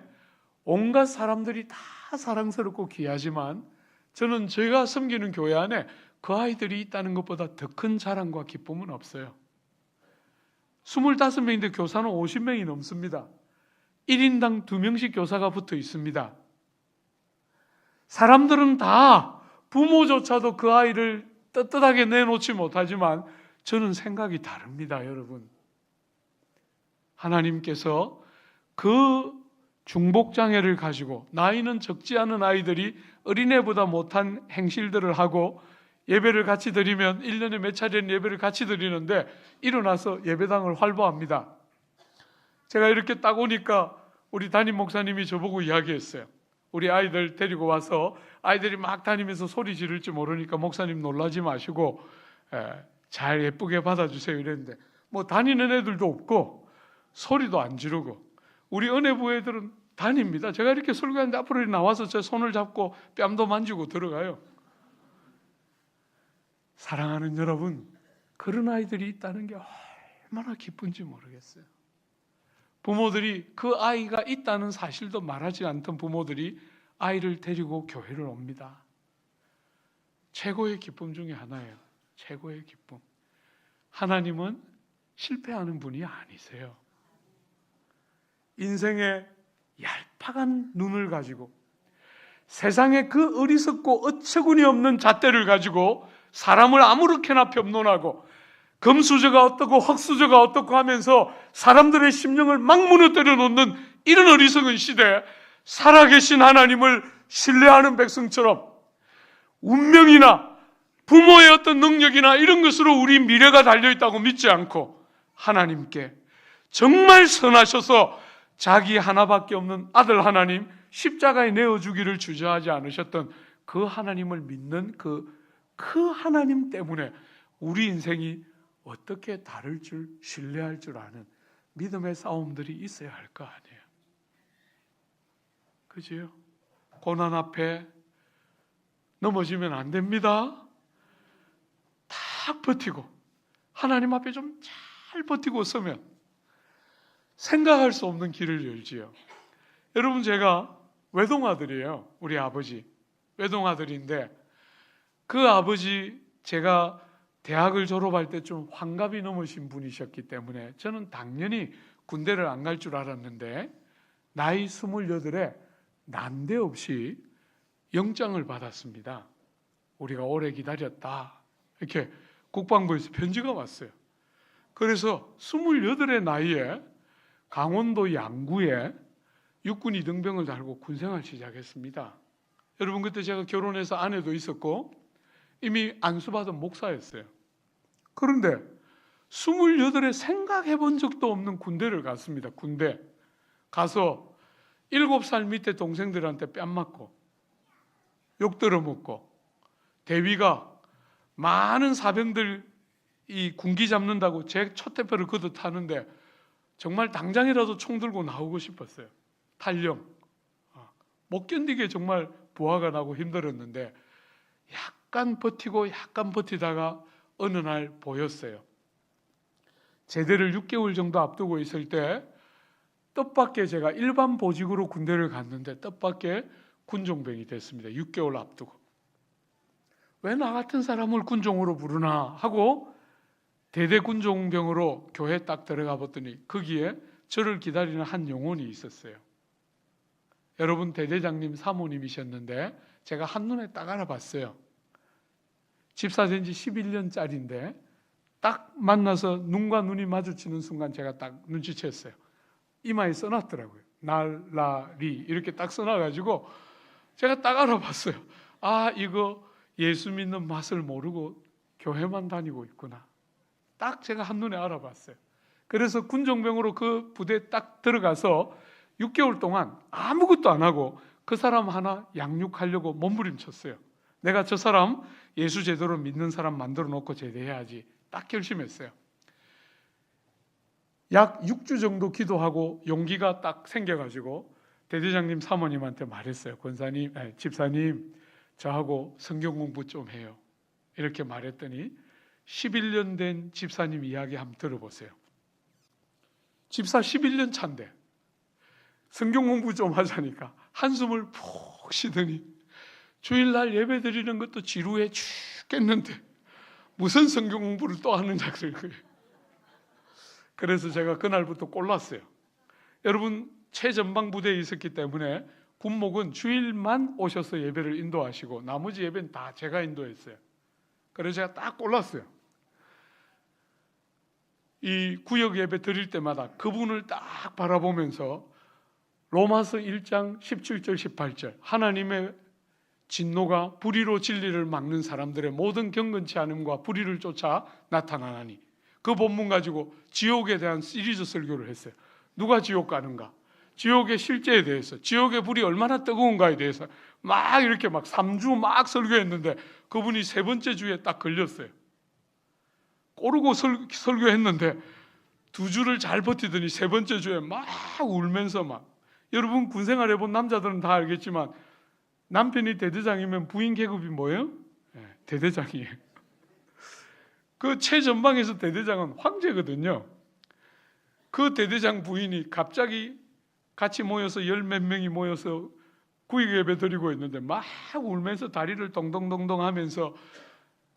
온갖 사람들이 다 사랑스럽고 귀하지만 저는 제가 섬기는 교회 안에 그 아이들이 있다는 것보다 더 큰 자랑과 기쁨은 없어요. 25명인데 교사는 50명이 넘습니다. 1인당 2명씩 교사가 붙어 있습니다. 사람들은 다 부모조차도 그 아이를 떳떳하게 내놓지 못하지만 저는 생각이 다릅니다, 여러분. 하나님께서 그 중복장애를 가지고 나이는 적지 않은 아이들이 어린애보다 못한 행실들을 하고 예배를 같이 드리면 1년에 몇 차례는 예배를 같이 드리는데 일어나서 예배당을 활보합니다. 제가 이렇게 딱 오니까 우리 담임 목사님이 저보고 이야기했어요. 우리 아이들 데리고 와서 아이들이 막 다니면서 소리 지를지 모르니까 목사님 놀라지 마시고 잘 예쁘게 받아주세요 이랬는데 뭐 다니는 애들도 없고 소리도 안 지르고 우리 은혜부 애들은 다닙니다. 제가 이렇게 설교하는데 앞으로 나와서 제 손을 잡고 뺨도 만지고 들어가요. 사랑하는 여러분, 그런 아이들이 있다는 게 얼마나 기쁜지 모르겠어요. 부모들이 그 아이가 있다는 사실도 말하지 않던 부모들이 아이를 데리고 교회를 옵니다. 최고의 기쁨 중에 하나예요. 최고의 기쁨. 하나님은 실패하는 분이 아니세요. 인생의 얄팍한 눈을 가지고 세상의 그 어리석고 어처구니 없는 잣대를 가지고 사람을 아무렇게나 변론하고 금수저가 어떻고 흙수저가 어떻고 하면서 사람들의 심령을 막 무너뜨려 놓는 이런 어리석은 시대에 살아계신 하나님을 신뢰하는 백성처럼 운명이나 부모의 어떤 능력이나 이런 것으로 우리 미래가 달려있다고 믿지 않고 하나님께 정말 선하셔서 자기 하나밖에 없는 아들 하나님 십자가에 내어주기를 주저하지 않으셨던 그 하나님을 믿는 그 하나님 때문에 우리 인생이 어떻게 다를 줄 신뢰할 줄 아는 믿음의 싸움들이 있어야 할 거 아니에요. 그지요? 고난 앞에 넘어지면 안 됩니다. 딱 버티고 하나님 앞에 좀 잘 버티고 서면 생각할 수 없는 길을 열지요. 여러분, 제가 외동아들이에요. 우리 아버지 외동아들인데, 그 아버지 제가 대학을 졸업할 때 좀 환갑이 넘으신 분이셨기 때문에 저는 당연히 군대를 안 갈 줄 알았는데, 나이 28에 난데없이 영장을 받았습니다. 우리가 오래 기다렸다, 이렇게 국방부에서 편지가 왔어요. 그래서 28의 나이에 강원도 양구에 육군 이등병을 달고 군생활 시작했습니다. 여러분, 그때 제가 결혼해서 아내도 있었고 이미 안수받은 목사였어요. 그런데 28에 생각해 본 적도 없는 군대를 갔습니다. 군대 가서 7살 밑에 동생들한테 뺨 맞고 욕 들어먹고, 대위가 많은 사병들 이 군기 잡는다고 제 첫 대표를 걷어 타는데 정말 당장이라도 총 들고 나오고 싶었어요. 탈영. 못 견디게 정말 부하가 나고 힘들었는데, 약간 버티다가 어느 날 보였어요. 제대를 6개월 정도 앞두고 있을 때 뜻밖의, 제가 일반 보직으로 군대를 갔는데 뜻밖의 군종병이 됐습니다. 6개월 앞두고. 왜 나 같은 사람을 군종으로 부르나 하고 대대 군종병으로 교회 딱 들어가 봤더니 거기에 저를 기다리는 한 영혼이 있었어요. 여러분, 대대장님 사모님이셨는데 제가 한눈에 딱 알아봤어요. 집사된 지 11년짜리인데 딱 만나서 눈과 눈이 마주치는 순간 제가 딱 눈치챘어요. 이마에 써놨더라고요. 날라리 이렇게 딱 써놔가지고 제가 딱 알아봤어요. 아, 이거 예수 믿는 맛을 모르고 교회만 다니고 있구나. 딱 제가 한눈에 알아봤어요. 그래서 군종병으로 그 부대에 딱 들어가서 6개월 동안 아무것도 안 하고 그 사람 하나 양육하려고 몸부림쳤어요. 내가 저 사람 예수 제대로 믿는 사람 만들어 놓고 제대해야지, 딱 결심했어요. 약 6주 정도 기도하고 용기가 딱 생겨가지고 대대장님 사모님한테 말했어요. 집사님, 저하고 성경 공부 좀 해요. 이렇게 말했더니 11년 된 집사님 이야기 한번 들어보세요. 집사 11년 차인데 성경 공부 좀 하자니까 한숨을 푹 쉬더니 주일날 예배 드리는 것도 지루해 죽겠는데 무슨 성경 공부를 또 하느냐 그래요. 그래서 제가 그날부터 꼴랐어요. 여러분, 최전방 부대에 있었기 때문에 군목은 주일만 오셔서 예배를 인도하시고 나머지 예배는 다 제가 인도했어요. 그래서 제가 딱 꼴랐어요. 이 구역 예배 드릴 때마다 그분을 딱 바라보면서 로마서 1장 17절 18절 하나님의 진노가 불의로 진리를 막는 사람들의 모든 경건치 않음과 불의를 쫓아 나타나나니, 그 본문 가지고 지옥에 대한 시리즈 설교를 했어요. 누가 지옥 가는가, 지옥의 실제에 대해서, 지옥의 불이 얼마나 뜨거운가에 대해서 막 이렇게 막 3주 막 설교했는데 그분이 세 번째 주에 딱 걸렸어요. 꼬르고 설교했는데 2주를 잘 버티더니 세 번째 주에 막 울면서 막, 여러분 군생활 해본 남자들은 다 알겠지만 남편이 대대장이면 부인 계급이 뭐예요? 대대장이에요. 그 최전방에서 대대장은 황제거든요. 그 대대장 부인이 갑자기 같이 모여서 10몇 명이 모여서 구역 예배 드리고 있는데 막 울면서 다리를 동동동동 하면서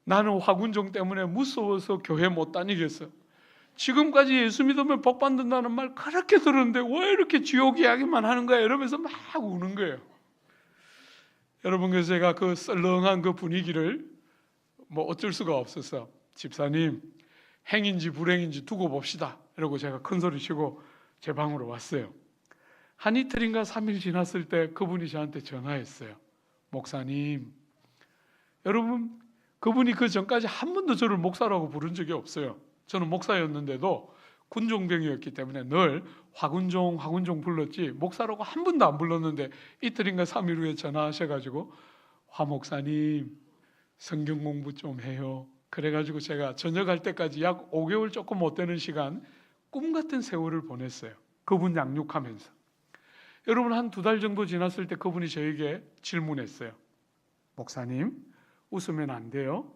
나는 화군종 때문에 무서워서 교회 못 다니겠어. 지금까지 예수 믿으면 복 받는다는 말 그렇게 들었는데 왜 이렇게 지옥 이야기만 하는 거야? 이러면서 막 우는 거예요. 여러분, 그래서 제가 그 썰렁한 그 분위기를 뭐 어쩔 수가 없어서 집사님, 행인지 불행인지 두고 봅시다 이러고 제가 큰 소리 치고 제 방으로 왔어요. 한 이틀인가 3일 지났을 때 그분이 저한테 전화했어요. 목사님, 여러분, 그분이 그 전까지 한 번도 저를 목사라고 부른 적이 없어요. 저는 목사였는데도 군종병이었기 때문에 늘 화군종 불렀지 목사라고 한 번도 안 불렀는데 이틀인가 3일 후에 전화하셔가지고 화 목사님, 성경 공부 좀 해요. 그래가지고 제가 전역할 때까지 약 5개월 조금 못 되는 시간 꿈 같은 세월을 보냈어요. 그분 양육하면서. 여러분, 한 2달 정도 지났을 때 그분이 저에게 질문했어요. 목사님, 웃으면 안 돼요.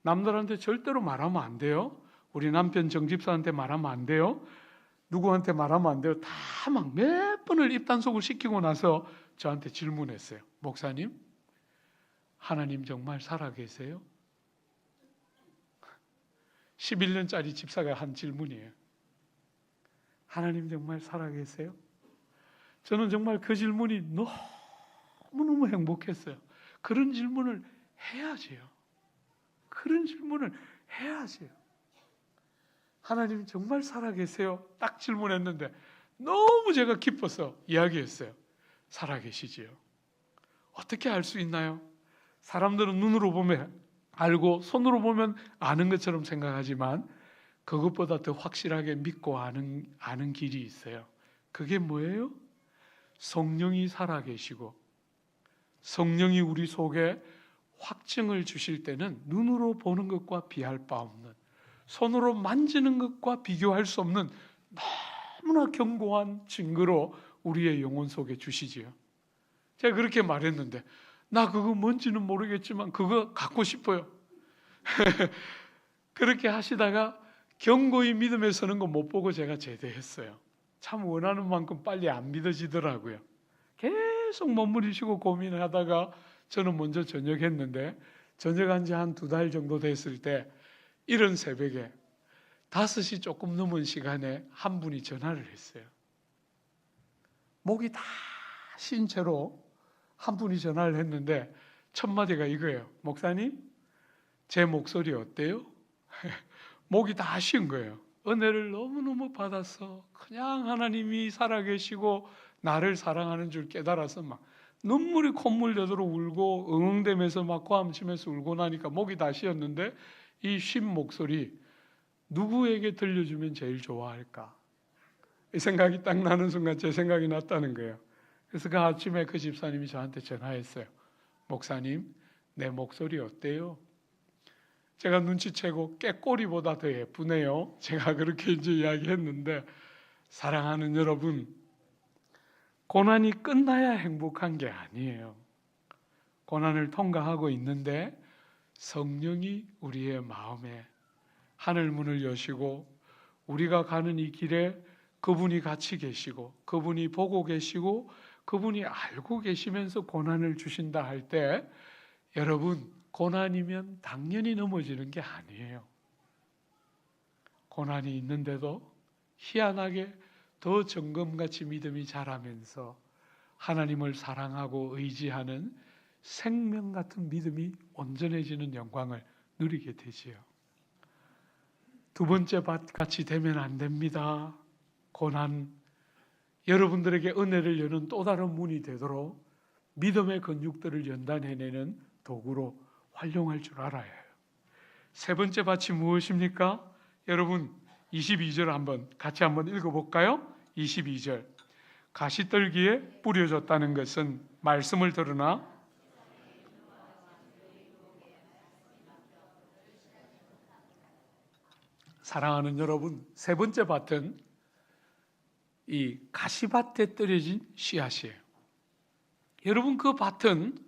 남들한테 절대로 말하면 안 돼요. 우리 남편 정집사한테 말하면 안 돼요. 누구한테 말하면 안 돼요. 다 막 몇 번을 입단속을 시키고 나서 저한테 질문했어요. 목사님, 하나님 정말 살아계세요? 11년짜리 집사가 한 질문이에요. 하나님 정말 살아계세요? 저는 정말 그 질문이 너무너무 행복했어요. 그런 질문을 해야지요. 그런 질문을 해야지요. 하나님 정말 살아계세요? 딱 질문했는데 너무 제가 기뻐서 이야기했어요. 살아계시지요. 어떻게 알 수 있나요? 사람들은 눈으로 보면 알고 손으로 보면 아는 것처럼 생각하지만 그것보다 더 확실하게 믿고 아는 길이 있어요. 그게 뭐예요? 성령이 살아계시고 성령이 우리 속에 확증을 주실 때는 눈으로 보는 것과 비할 바 없는, 손으로 만지는 것과 비교할 수 없는 너무나 견고한 증거로 우리의 영혼 속에 주시지요. 제가 그렇게 말했는데 나 그거 뭔지는 모르겠지만 그거 갖고 싶어요. 그렇게 하시다가 견고히 믿음에 서는 거 못 보고 제가 제대했어요. 참 원하는 만큼 빨리 안 믿어지더라고요. 계속 머무르시고 고민하다가 저는 먼저 전역했는데 전역한 지 한 2달 정도 됐을 때 이른 새벽에 5시 조금 넘은 시간에 한 분이 전화를 했어요. 목이 다 쉰 채로 한 분이 전화를 했는데 첫 마디가 이거예요. 목사님, 제 목소리 어때요? 목이 다 쉰 거예요. 은혜를 너무너무 받아서 그냥 하나님이 살아계시고 나를 사랑하는 줄 깨달아서 막 눈물이 콧물 되도록 울고 응응대면서 막 고함치면서 울고 나니까 목이 다 쉬었는데 이 쉰 목소리 누구에게 들려주면 제일 좋아할까? 이 생각이 딱 나는 순간 제 생각이 났다는 거예요. 그래서 그 아침에 그 집사님이 저한테 전화했어요. 목사님, 내 목소리 어때요? 제가 눈치채고 깨꼬리보다 더 예쁘네요. 제가 그렇게 이제 이야기했는데, 사랑하는 여러분, 고난이 끝나야 행복한 게 아니에요. 고난을 통과하고 있는데 성령이 우리의 마음에 하늘 문을 여시고 우리가 가는 이 길에 그분이 같이 계시고 그분이 보고 계시고 그분이 알고 계시면서 고난을 주신다 할 때 여러분, 고난이면 당연히 넘어지는 게 아니에요. 고난이 있는데도 희한하게 더 정금같이 믿음이 자라면서 하나님을 사랑하고 의지하는 생명 같은 믿음이 온전해지는 영광을 누리게 되지요. 2번째 밭 같이 되면 안 됩니다. 고난, 여러분들에게 은혜를 여는 또 다른 문이 되도록 믿음의 근육들을 연단해내는 도구로 활용할 줄 알아야 해요. 3번째 밭이 무엇입니까? 여러분, 22절 같이 한번 읽어볼까요? 22절, 가시떨기에 뿌려졌다는 것은 말씀을 들으나 사랑하는 여러분, 3번째 밭은 이 가시밭에 떨어진 씨앗이에요. 여러분, 그 밭은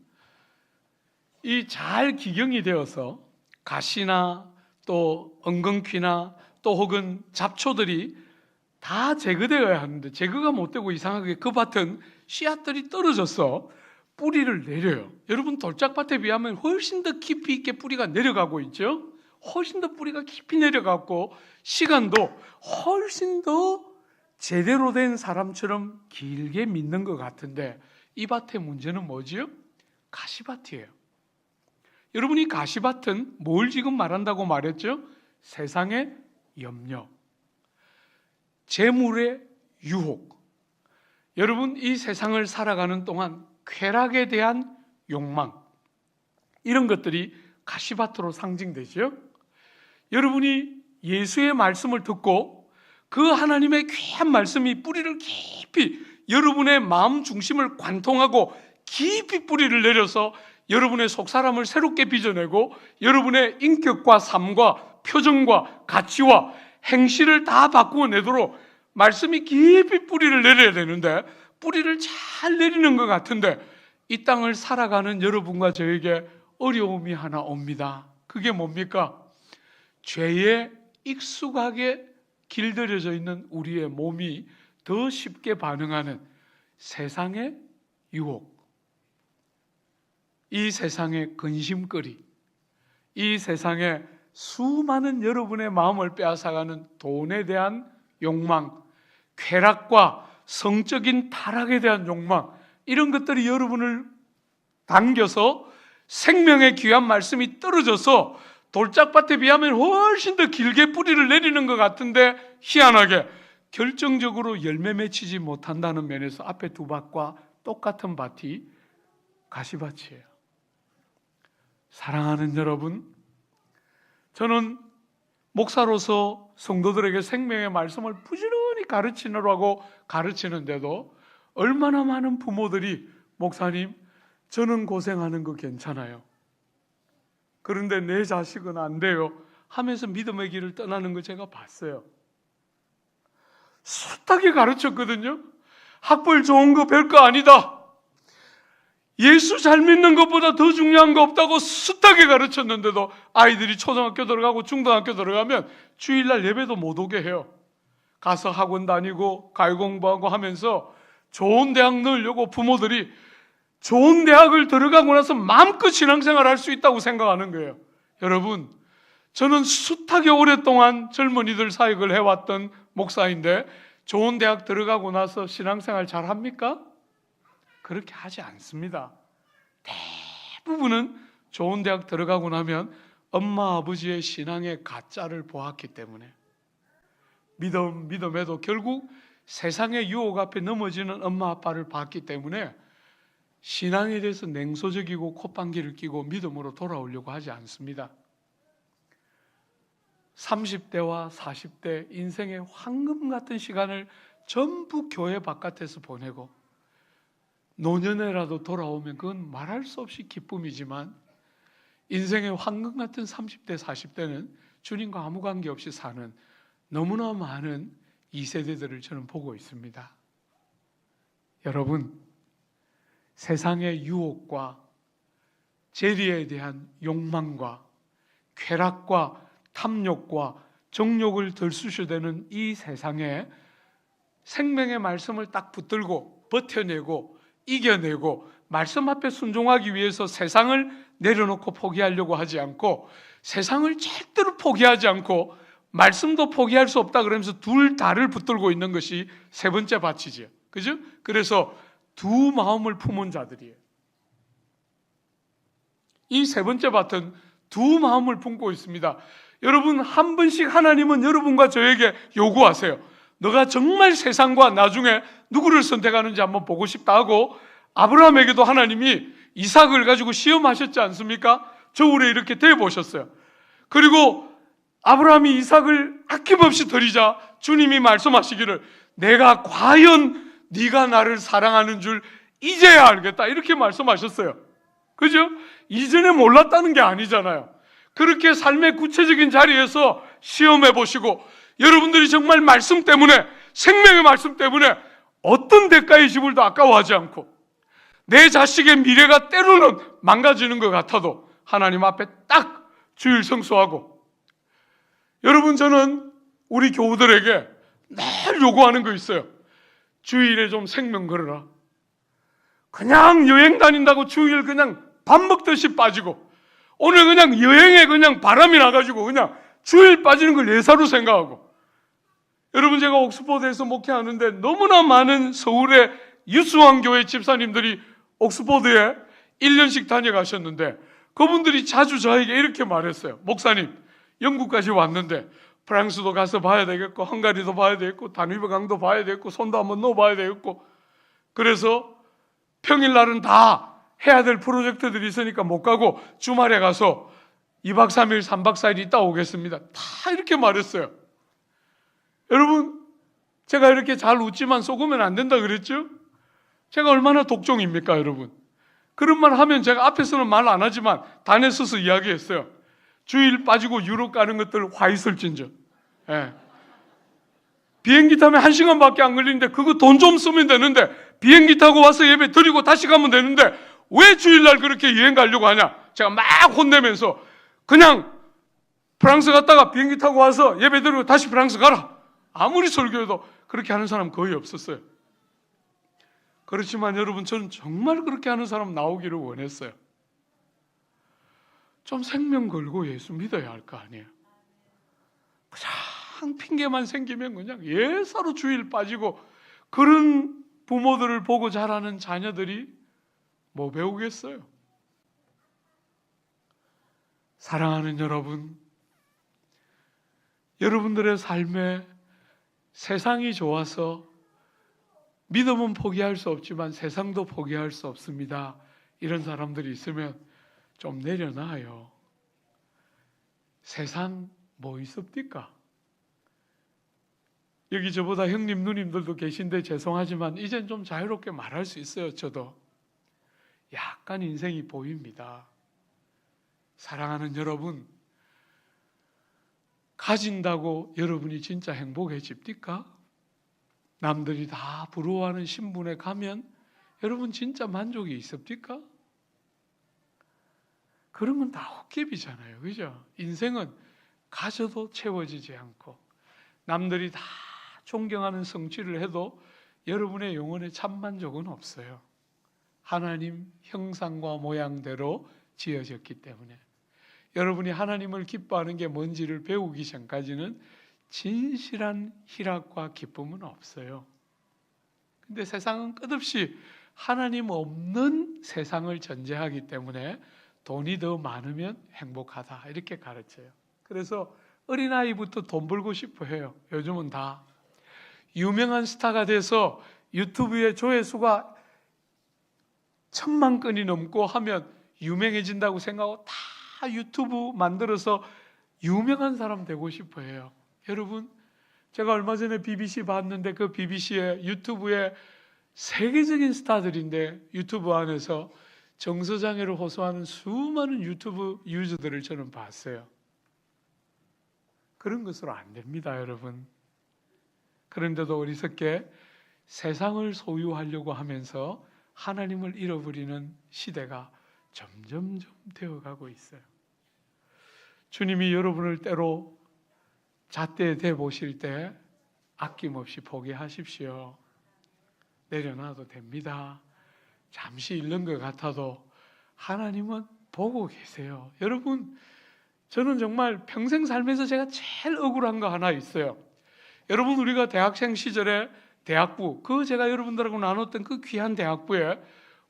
이 잘 기경이 되어서 가시나 또 엉겅퀴나 또 혹은 잡초들이 다 제거되어야 하는데 제거가 못 되고 이상하게 그 밭은 씨앗들이 떨어져서 뿌리를 내려요. 여러분, 돌짝밭에 비하면 훨씬 더 깊이 있게 뿌리가 내려가고 있죠. 훨씬 더 뿌리가 깊이 내려가고 시간도 훨씬 더 제대로 된 사람처럼 길게 믿는 것 같은데 이 밭의 문제는 뭐지요? 가시밭이에요. 여러분, 이 가시밭은 뭘 지금 말한다고 말했죠? 세상의 염려, 재물의 유혹. 여러분, 이 세상을 살아가는 동안 쾌락에 대한 욕망, 이런 것들이 가시밭으로 상징되죠. 여러분이 예수의 말씀을 듣고 그 하나님의 귀한 말씀이 뿌리를 깊이 여러분의 마음 중심을 관통하고 깊이 뿌리를 내려서 여러분의 속사람을 새롭게 빚어내고 여러분의 인격과 삶과 표정과 가치와 행실을 다 바꾸어 내도록 말씀이 깊이 뿌리를 내려야 되는데 뿌리를 잘 내리는 것 같은데 이 땅을 살아가는 여러분과 저에게 어려움이 하나 옵니다. 그게 뭡니까? 죄에 익숙하게 길들여져 있는 우리의 몸이 더 쉽게 반응하는 세상의 유혹, 이 세상의 근심거리, 이 세상의 수많은 여러분의 마음을 빼앗아가는 돈에 대한 욕망, 쾌락과 성적인 타락에 대한 욕망, 이런 것들이 여러분을 당겨서 생명의 귀한 말씀이 떨어져서 돌짝밭에 비하면 훨씬 더 길게 뿌리를 내리는 것 같은데 희한하게 결정적으로 열매 맺히지 못한다는 면에서 앞에 두 밭과 똑같은 밭이 가시밭이에요. 사랑하는 여러분, 저는 목사로서 성도들에게 생명의 말씀을 부지런히 가르치느라고 가르치는데도 얼마나 많은 부모들이 목사님, 저는 고생하는 거 괜찮아요. 그런데 내 자식은 안 돼요 하면서 믿음의 길을 떠나는 거 제가 봤어요. 숱하게 가르쳤거든요. 학벌 좋은 거 별거 아니다. 예수 잘 믿는 것보다 더 중요한 거 없다고 숱하게 가르쳤는데도 아이들이 초등학교 들어가고 중등학교 들어가면 주일날 예배도 못 오게 해요. 가서 학원 다니고 가요 공부하고 하면서 좋은 대학 넣으려고 부모들이 좋은 대학을 들어가고 나서 마음껏 신앙생활 할 수 있다고 생각하는 거예요. 여러분, 저는 숱하게 오랫동안 젊은이들 사역을 해왔던 목사인데 좋은 대학 들어가고 나서 신앙생활 잘 합니까? 그렇게 하지 않습니다. 대부분은 좋은 대학 들어가고 나면 엄마 아버지의 신앙의 가짜를 보았기 때문에 믿음에도 결국 세상의 유혹 앞에 넘어지는 엄마 아빠를 봤기 때문에 신앙에 대해서 냉소적이고 콧방귀를 뀌고 믿음으로 돌아오려고 하지 않습니다. 30대와 40대 인생의 황금 같은 시간을 전부 교회 바깥에서 보내고 노년에라도 돌아오면 그건 말할 수 없이 기쁨이지만 인생의 황금 같은 30대, 40대는 주님과 아무 관계없이 사는 너무나 많은 2세대들을 저는 보고 있습니다. 여러분, 세상의 유혹과 재리에 대한 욕망과 쾌락과 탐욕과 정욕을 들쑤셔대는 이 세상에 생명의 말씀을 딱 붙들고 버텨내고 이겨내고 말씀 앞에 순종하기 위해서 세상을 내려놓고 포기하려고 하지 않고 세상을 절대로 포기하지 않고 말씀도 포기할 수 없다 그러면서 둘 다를 붙들고 있는 것이 세 번째 밭이지요. 그죠? 그래서 두 마음을 품은 자들이에요. 이 세 번째 밭은 두 마음을 품고 있습니다. 여러분, 한 번씩 하나님은 여러분과 저에게 요구하세요. 너가 정말 세상과 나중에 누구를 선택하는지 한번 보고 싶다 하고 아브라함에게도 하나님이 이삭을 가지고 시험하셨지 않습니까? 저울에 이렇게 대보셨어요. 그리고 아브라함이 이삭을 아낌없이 드리자 주님이 말씀하시기를 내가 과연 네가 나를 사랑하는 줄 이제야 알겠다 이렇게 말씀하셨어요. 그죠? 이전에 몰랐다는 게 아니잖아요. 그렇게 삶의 구체적인 자리에서 시험해 보시고 여러분들이 정말 말씀 때문에 생명의 말씀 때문에 어떤 대가의 지불도 아까워하지 않고 내 자식의 미래가 때로는 망가지는 것 같아도 하나님 앞에 딱 주일 성수하고 여러분 저는 우리 교우들에게 늘 요구하는 거 있어요. 주일에 좀 생명 걸어라. 그냥 여행 다닌다고 주일 그냥 밥 먹듯이 빠지고 오늘 그냥 여행에 그냥 바람이 나가지고 그냥 주일 빠지는 걸 예사로 생각하고 여러분 제가 옥스퍼드에서 목회하는데 너무나 많은 서울의 유수왕 교회 집사님들이 옥스퍼드에 1년씩 다녀가셨는데 그분들이 자주 저에게 이렇게 말했어요. 목사님 영국까지 왔는데 프랑스도 가서 봐야 되겠고 헝가리도 봐야 되겠고 다뉴브 강도 봐야 되겠고 손도 한번 넣어봐야 되겠고 그래서 평일날은 다 해야 될 프로젝트들이 있으니까 못 가고 주말에 가서 2박 3일 3박 4일 있다 오겠습니다. 다 이렇게 말했어요. 여러분 제가 이렇게 잘 웃지만 속으면 안 된다 그랬죠? 제가 얼마나 독종입니까 여러분? 그런 말 하면 제가 앞에서는 말 안 하지만 단에 서서 이야기했어요. 주일 빠지고 유럽 가는 것들 화 있을진저. 예. 비행기 타면 1시간밖에 안 걸리는데 그거 돈 좀 쓰면 되는데 비행기 타고 와서 예배 드리고 다시 가면 되는데 왜 주일날 그렇게 여행 가려고 하냐? 제가 막 혼내면서 그냥 프랑스 갔다가 비행기 타고 와서 예배 드리고 다시 프랑스 가라. 아무리 설교해도 그렇게 하는 사람 거의 없었어요. 그렇지만 여러분, 저는 정말 그렇게 하는 사람 나오기를 원했어요. 좀 생명 걸고 예수 믿어야 할 거 아니에요. 그냥 핑계만 생기면 그냥 예사로 주일 빠지고, 그런 부모들을 보고 자라는 자녀들이 뭐 배우겠어요? 사랑하는 여러분, 여러분들의 삶에 세상이 좋아서 믿음은 포기할 수 없지만 세상도 포기할 수 없습니다, 이런 사람들이 있으면 좀 내려놔요. 세상 뭐 있습니까? 여기 저보다 형님 누님들도 계신데 죄송하지만 이젠 좀 자유롭게 말할 수 있어요. 저도 약간 인생이 보입니다. 사랑하는 여러분, 가진다고 여러분이 진짜 행복해집니까? 남들이 다 부러워하는 신분에 가면 여러분 진짜 만족이 있습니까? 그런 건 다 헛개비잖아요. 그죠? 인생은 가져도 채워지지 않고 남들이 다 존경하는 성취를 해도 여러분의 영혼에 참 만족은 없어요. 하나님 형상과 모양대로 지어졌기 때문에 여러분이 하나님을 기뻐하는 게 뭔지를 배우기 전까지는 진실한 희락과 기쁨은 없어요. 근데 세상은 끝없이 하나님 없는 세상을 전제하기 때문에 돈이 더 많으면 행복하다, 이렇게 가르쳐요. 그래서 어린아이부터 돈 벌고 싶어 해요. 요즘은 다 유명한 스타가 돼서 유튜브에 조회수가 1000만 건이 넘고 하면 유명해진다고 생각하고 다 유튜브 만들어서 유명한 사람 되고 싶어 해요. 여러분, 제가 얼마 전에 BBC 봤는데 그 BBC의 유튜브에 세계적인 스타들인데 유튜브 안에서 정서장애를 호소하는 수많은 유튜브 유저들을 저는 봤어요. 그런 것으로 안 됩니다, 여러분. 그런데도 어리석게 세상을 소유하려고 하면서 하나님을 잃어버리는 시대가 점점 되어가고 있어요. 주님이 여러분을 때로 잣대에 대보실 때 아낌없이 포기하십시오. 내려놔도 됩니다. 잠시 잃는 것 같아도 하나님은 보고 계세요. 여러분, 저는 정말 평생 살면서 제가 제일 억울한 거 하나 있어요. 여러분, 우리가 대학생 시절에 대학부, 제가 여러분들하고 나눴던 그 귀한 대학부에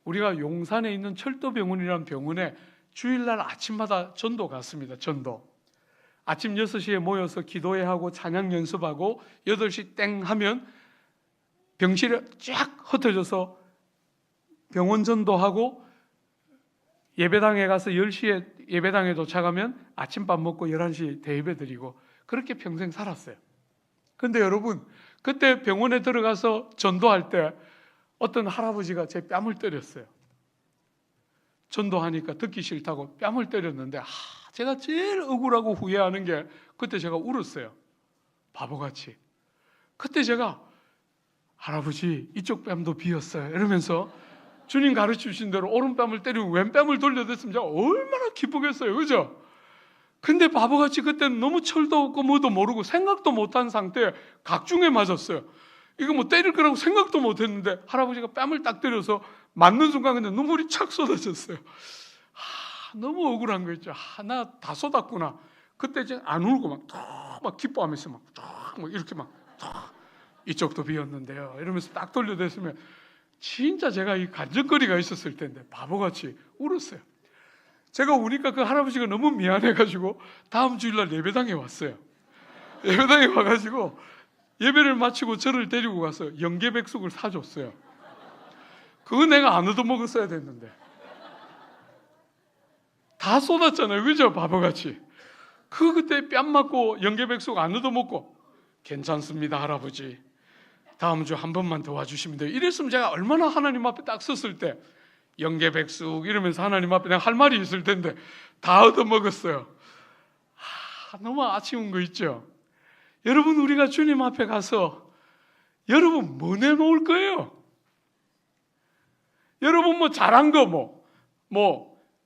우리가 용산에 있는 철도병원이라는 병원에 주일날 아침마다 전도 갔습니다. 전도. 아침 6시에 모여서 기도회 하고 찬양 연습하고 8시 땡 하면 병실에 쫙 흩어져서 병원 전도하고 예배당에 가서 10시에 예배당에 도착하면 아침밥 먹고 11시 대예배 드리고 그렇게 평생 살았어요. 근데 여러분, 그때 병원에 들어가서 전도할 때 어떤 할아버지가 제 뺨을 때렸어요. 전도하니까 듣기 싫다고 뺨을 때렸는데 제가 제일 억울하고 후회하는 게 그때 제가 울었어요. 바보같이. 그때 제가 할아버지 이쪽 뺨도 비었어요 이러면서 주님 가르치신 대로 오른뺨을 때리고 왼뺨을 돌려댔으면 제가 얼마나 기쁘겠어요. 그죠? 근데 바보같이 그때는 너무 철도 없고 뭐도 모르고 생각도 못한 상태에 각중에 맞았어요. 이거 뭐 때릴 거라고 생각도 못했는데 할아버지가 뺨을 딱 때려서 맞는 순간 근데 눈물이 착 쏟아졌어요. 너무 억울한 거 있죠. 나 다 쏟았구나. 그때 이제 안 울고 막 기뻐하면서 막 이렇게 이쪽도 비었는데요 이러면서 딱 돌려댔으면 진짜 제가 이 간증거리가 있었을 텐데 바보같이 울었어요. 제가 우니까 그 할아버지가 너무 미안해가지고 다음 주일날 예배당에 왔어요. 예배당에 와가지고 예배를 마치고 저를 데리고 가서 영계백숙을 사줬어요. 그거 내가 안 얻어먹었어야 됐는데 다 쏟았잖아요. 그죠? 바보같이. 그때 뺨 맞고 영계백숙 안 얻어먹고 괜찮습니다 할아버지, 다음 주 한 번만 더 와주시면 돼요. 이랬으면 제가 얼마나 하나님 앞에 딱 섰을 때 영계백숙 이러면서 하나님 앞에 내가 할 말이 있을 텐데 다 얻어먹었어요. 너무 아쉬운 거 있죠. 여러분, 우리가 주님 앞에 가서 여러분 뭐 내놓을 거예요? 여러분 뭐 잘한 거,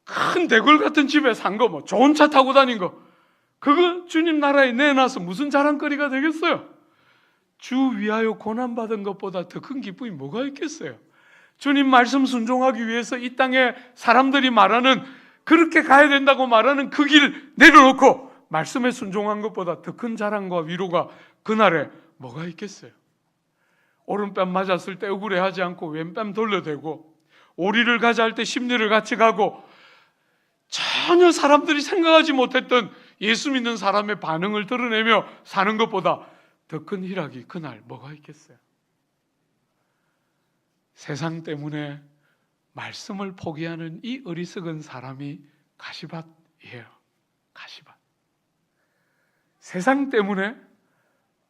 큰 대궐 같은 집에 산 거, 좋은 차 타고 다닌 거, 그거 주님 나라에 내놔서 무슨 자랑거리가 되겠어요? 주 위하여 고난받은 것보다 더 큰 기쁨이 뭐가 있겠어요? 주님 말씀 순종하기 위해서 이 땅에 사람들이 말하는, 그렇게 가야 된다고 말하는 그 길 내려놓고 말씀에 순종한 것보다 더 큰 자랑과 위로가 그날에 뭐가 있겠어요? 오른뺨 맞았을 때 억울해하지 않고 왼뺨 돌려대고, 오리를 가자 할 때 심리를 같이 가고, 전혀 사람들이 생각하지 못했던 예수 믿는 사람의 반응을 드러내며 사는 것보다 더 큰 희락이 그날 뭐가 있겠어요? 세상 때문에 말씀을 포기하는 이 어리석은 사람이 가시밭이에요. 가시밭. 세상 때문에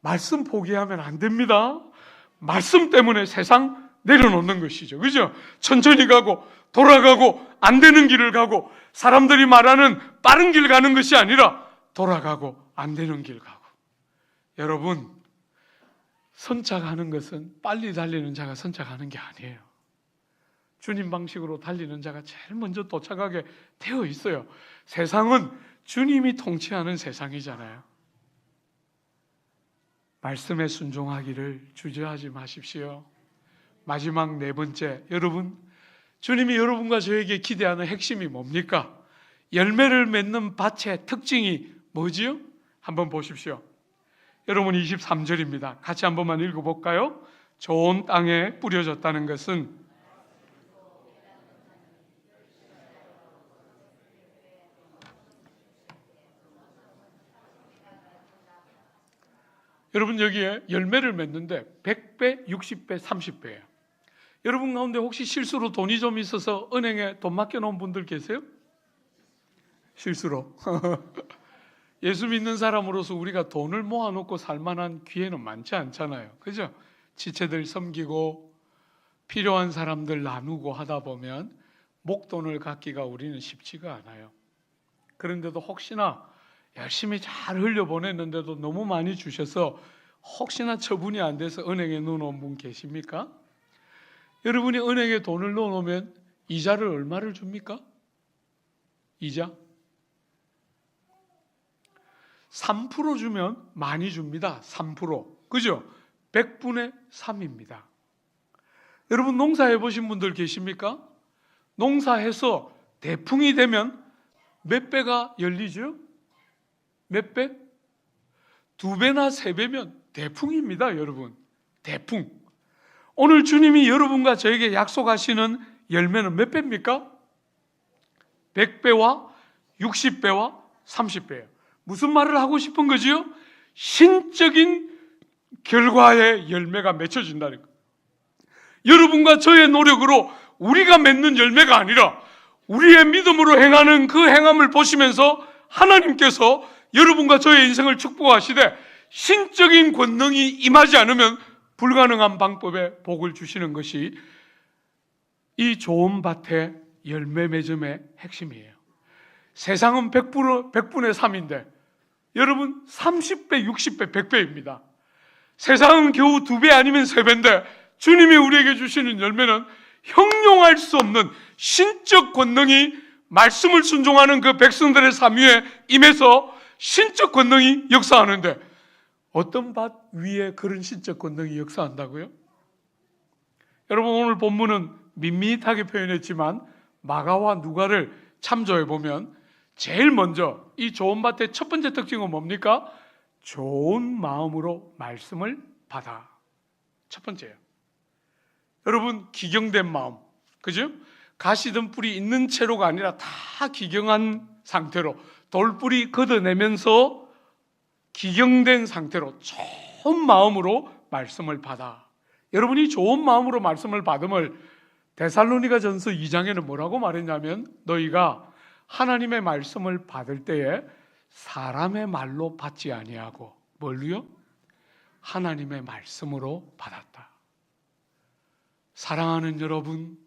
말씀 포기하면 안 됩니다. 말씀 때문에 세상 내려놓는 것이죠. 그죠? 천천히 가고 돌아가고 안 되는 길을 가고, 사람들이 말하는 빠른 길 가는 것이 아니라 돌아가고 안 되는 길 가고. 여러분, 선착하는 것은 빨리 달리는 자가 선착하는 게 아니에요. 주님 방식으로 달리는 자가 제일 먼저 도착하게 되어 있어요. 세상은 주님이 통치하는 세상이잖아요. 말씀에 순종하기를 주저하지 마십시오. 마지막 네 번째, 여러분, 주님이 여러분과 저에게 기대하는 핵심이 뭡니까? 열매를 맺는 밭의 특징이 뭐지요? 한번 보십시오. 여러분, 23절입니다. 같이 한 번만 읽어볼까요? 좋은 땅에 뿌려졌다는 것은 여러분, 여기에 열매를 맺는데 100배, 60배, 30배예요. 여러분 가운데 혹시 실수로 돈이 좀 있어서 은행에 돈 맡겨놓은 분들 계세요? 실수로. 예수 믿는 사람으로서 우리가 돈을 모아놓고 살만한 기회는 많지 않잖아요. 그죠? 지체들 섬기고 필요한 사람들 나누고 하다 보면 목돈을 갖기가 우리는 쉽지가 않아요. 그런데도 혹시나 열심히 잘 흘려보냈는데도 너무 많이 주셔서 혹시나 처분이 안 돼서 은행에 넣어놓은 분 계십니까? 여러분이 은행에 돈을 넣어놓으면 이자를 얼마를 줍니까? 이자? 3% 주면 많이 줍니다. 3%. 그죠? 100분의 3입니다. 여러분, 농사해 보신 분들 계십니까? 농사해서 대풍이 되면 몇 배가 열리죠? 몇 배? 2배나 3배면 대풍입니다, 여러분. 대풍. 오늘 주님이 여러분과 저에게 약속하시는 열매는 몇 배입니까? 100배와 60배와 30배예요. 무슨 말을 하고 싶은 거지요? 신적인 결과의 열매가 맺혀진다는 거예요. 여러분과 저의 노력으로 우리가 맺는 열매가 아니라 우리의 믿음으로 행하는 그 행함을 보시면서 하나님께서 여러분과 저의 인생을 축복하시되, 신적인 권능이 임하지 않으면 불가능한 방법에 복을 주시는 것이 이 좋은 밭의 열매 맺음의 핵심이에요. 세상은 100분의 3인데 여러분 30배, 60배, 100배입니다. 세상은 겨우 2배 아니면 3배인데 주님이 우리에게 주시는 열매는 형용할 수 없는 신적 권능이 말씀을 순종하는 그 백성들의 삶 위에 임해서 신적 권능이 역사하는데, 어떤 밭 위에 그런 신적 권능이 역사한다고요? 여러분, 오늘 본문은 밋밋하게 표현했지만 마가와 누가를 참조해 보면 제일 먼저 이 좋은 밭의 첫 번째 특징은 뭡니까? 좋은 마음으로 말씀을 받아. 첫 번째예요. 여러분, 기경된 마음, 그죠? 가시든 뿔이 있는 채로가 아니라 다 기경한 상태로 돌뿌리 걷어내면서 기경된 상태로 좋은 마음으로 말씀을 받아. 여러분이 좋은 마음으로 말씀을 받음을 데살로니가 전서 2장에는 뭐라고 말했냐면, 너희가 하나님의 말씀을 받을 때에 사람의 말로 받지 아니하고 뭘로요? 하나님의 말씀으로 받았다. 사랑하는 여러분,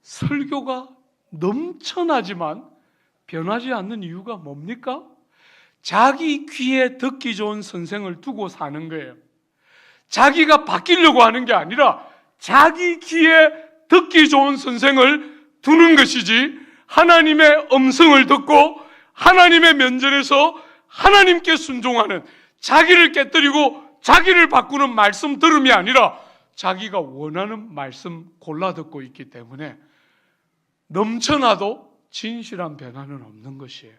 설교가 넘쳐나지만 변하지 않는 이유가 뭡니까? 자기 귀에 듣기 좋은 선생을 두고 사는 거예요. 자기가 바뀌려고 하는 게 아니라 자기 귀에 듣기 좋은 선생을 두는 것이지, 하나님의 음성을 듣고 하나님의 면전에서 하나님께 순종하는, 자기를 깨뜨리고 자기를 바꾸는 말씀 들음이 아니라 자기가 원하는 말씀 골라 듣고 있기 때문에 넘쳐나도 진실한 변화는 없는 것이에요.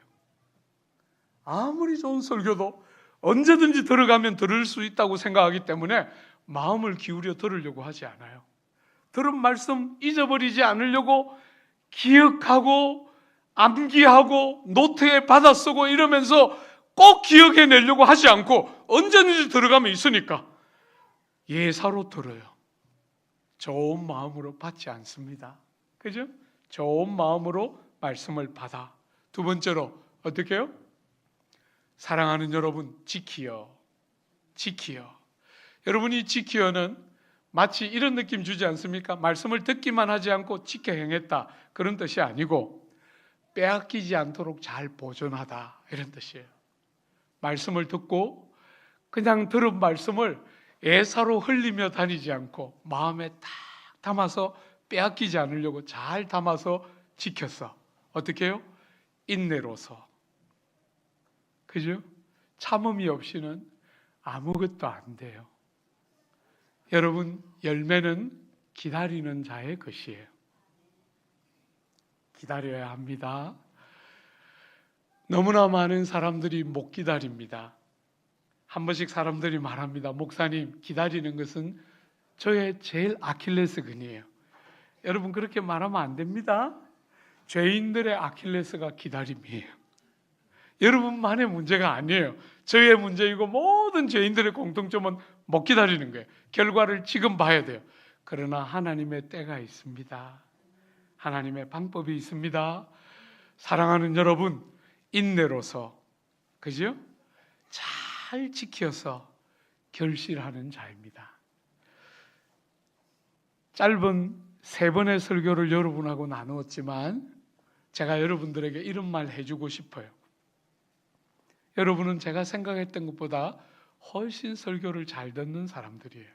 아무리 좋은 설교도 언제든지 들어가면 들을 수 있다고 생각하기 때문에 마음을 기울여 들으려고 하지 않아요. 들은 말씀 잊어버리지 않으려고 기억하고 암기하고 노트에 받아 쓰고 이러면서 꼭 기억해내려고 하지 않고 언제든지 들어가면 있으니까 예사로 들어요. 좋은 마음으로 받지 않습니다. 그죠? 좋은 마음으로 말씀을 받아. 두 번째로 어떻게 해요? 사랑하는 여러분, 지키어. 여러분이 지키어는 마치 이런 느낌 주지 않습니까? 말씀을 듣기만 하지 않고 지켜 행했다, 그런 뜻이 아니고 빼앗기지 않도록 잘 보존하다, 이런 뜻이에요. 말씀을 듣고 그냥 들은 말씀을 애사로 흘리며 다니지 않고 마음에 딱 담아서 빼앗기지 않으려고 잘 담아서 지켰어. 어떻게 해요? 인내로서. 그죠? 참음이 없이는 아무것도 안 돼요. 여러분, 열매는 기다리는 자의 것이에요. 기다려야 합니다. 너무나 많은 사람들이 못 기다립니다. 한 번씩 사람들이 말합니다. 목사님, 기다리는 것은 저의 제일 아킬레스건이에요. 여러분, 그렇게 말하면 안 됩니다. 죄인들의 아킬레스가 기다림이에요. 여러분만의 문제가 아니에요. 저의 문제이고 모든 죄인들의 공통점은 못 기다리는 거예요. 결과를 지금 봐야 돼요. 그러나 하나님의 때가 있습니다. 하나님의 방법이 있습니다. 사랑하는 여러분, 인내로서, 그죠? 잘 지켜서 결실하는 자입니다. 짧은 3번의 설교를 여러분하고 나누었지만 제가 여러분들에게 이런 말 해주고 싶어요. 여러분은 제가 생각했던 것보다 훨씬 설교를 잘 듣는 사람들이에요.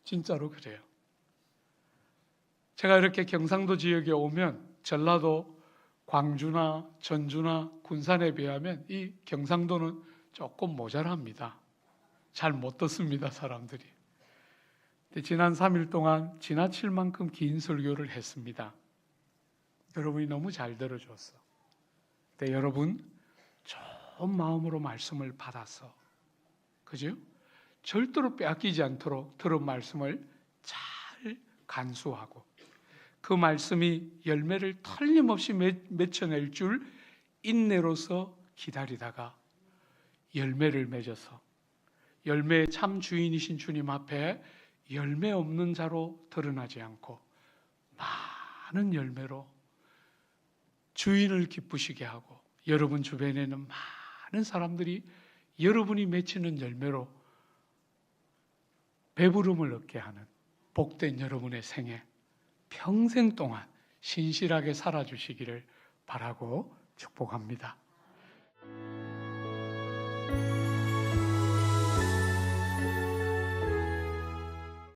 진짜로 그래요. 제가 이렇게 경상도 지역에 오면 전라도, 광주나 전주나 군산에 비하면 이 경상도는 조금 모자랍니다. 잘 못 듣습니다, 사람들이. 지난 3일 동안 지나칠 만큼 긴 설교를 했습니다. 여러분이 너무 잘 들어줬어. 근데 여러분, 좋은 마음으로 말씀을 받아서, 그죠? 절대로 빼앗기지 않도록 들은 말씀을 잘 간수하고 그 말씀이 열매를 틀림없이 맺어낼 줄 인내로서 기다리다가 열매를 맺어서 열매의 참 주인이신 주님 앞에 열매 없는 자로 드러나지 않고 많은 열매로 주인을 기쁘시게 하고 여러분 주변에는 많은 사람들이 여러분이 맺히는 열매로 배부름을 얻게 하는 복된 여러분의 생애 평생 동안 신실하게 살아주시기를 바라고 축복합니다.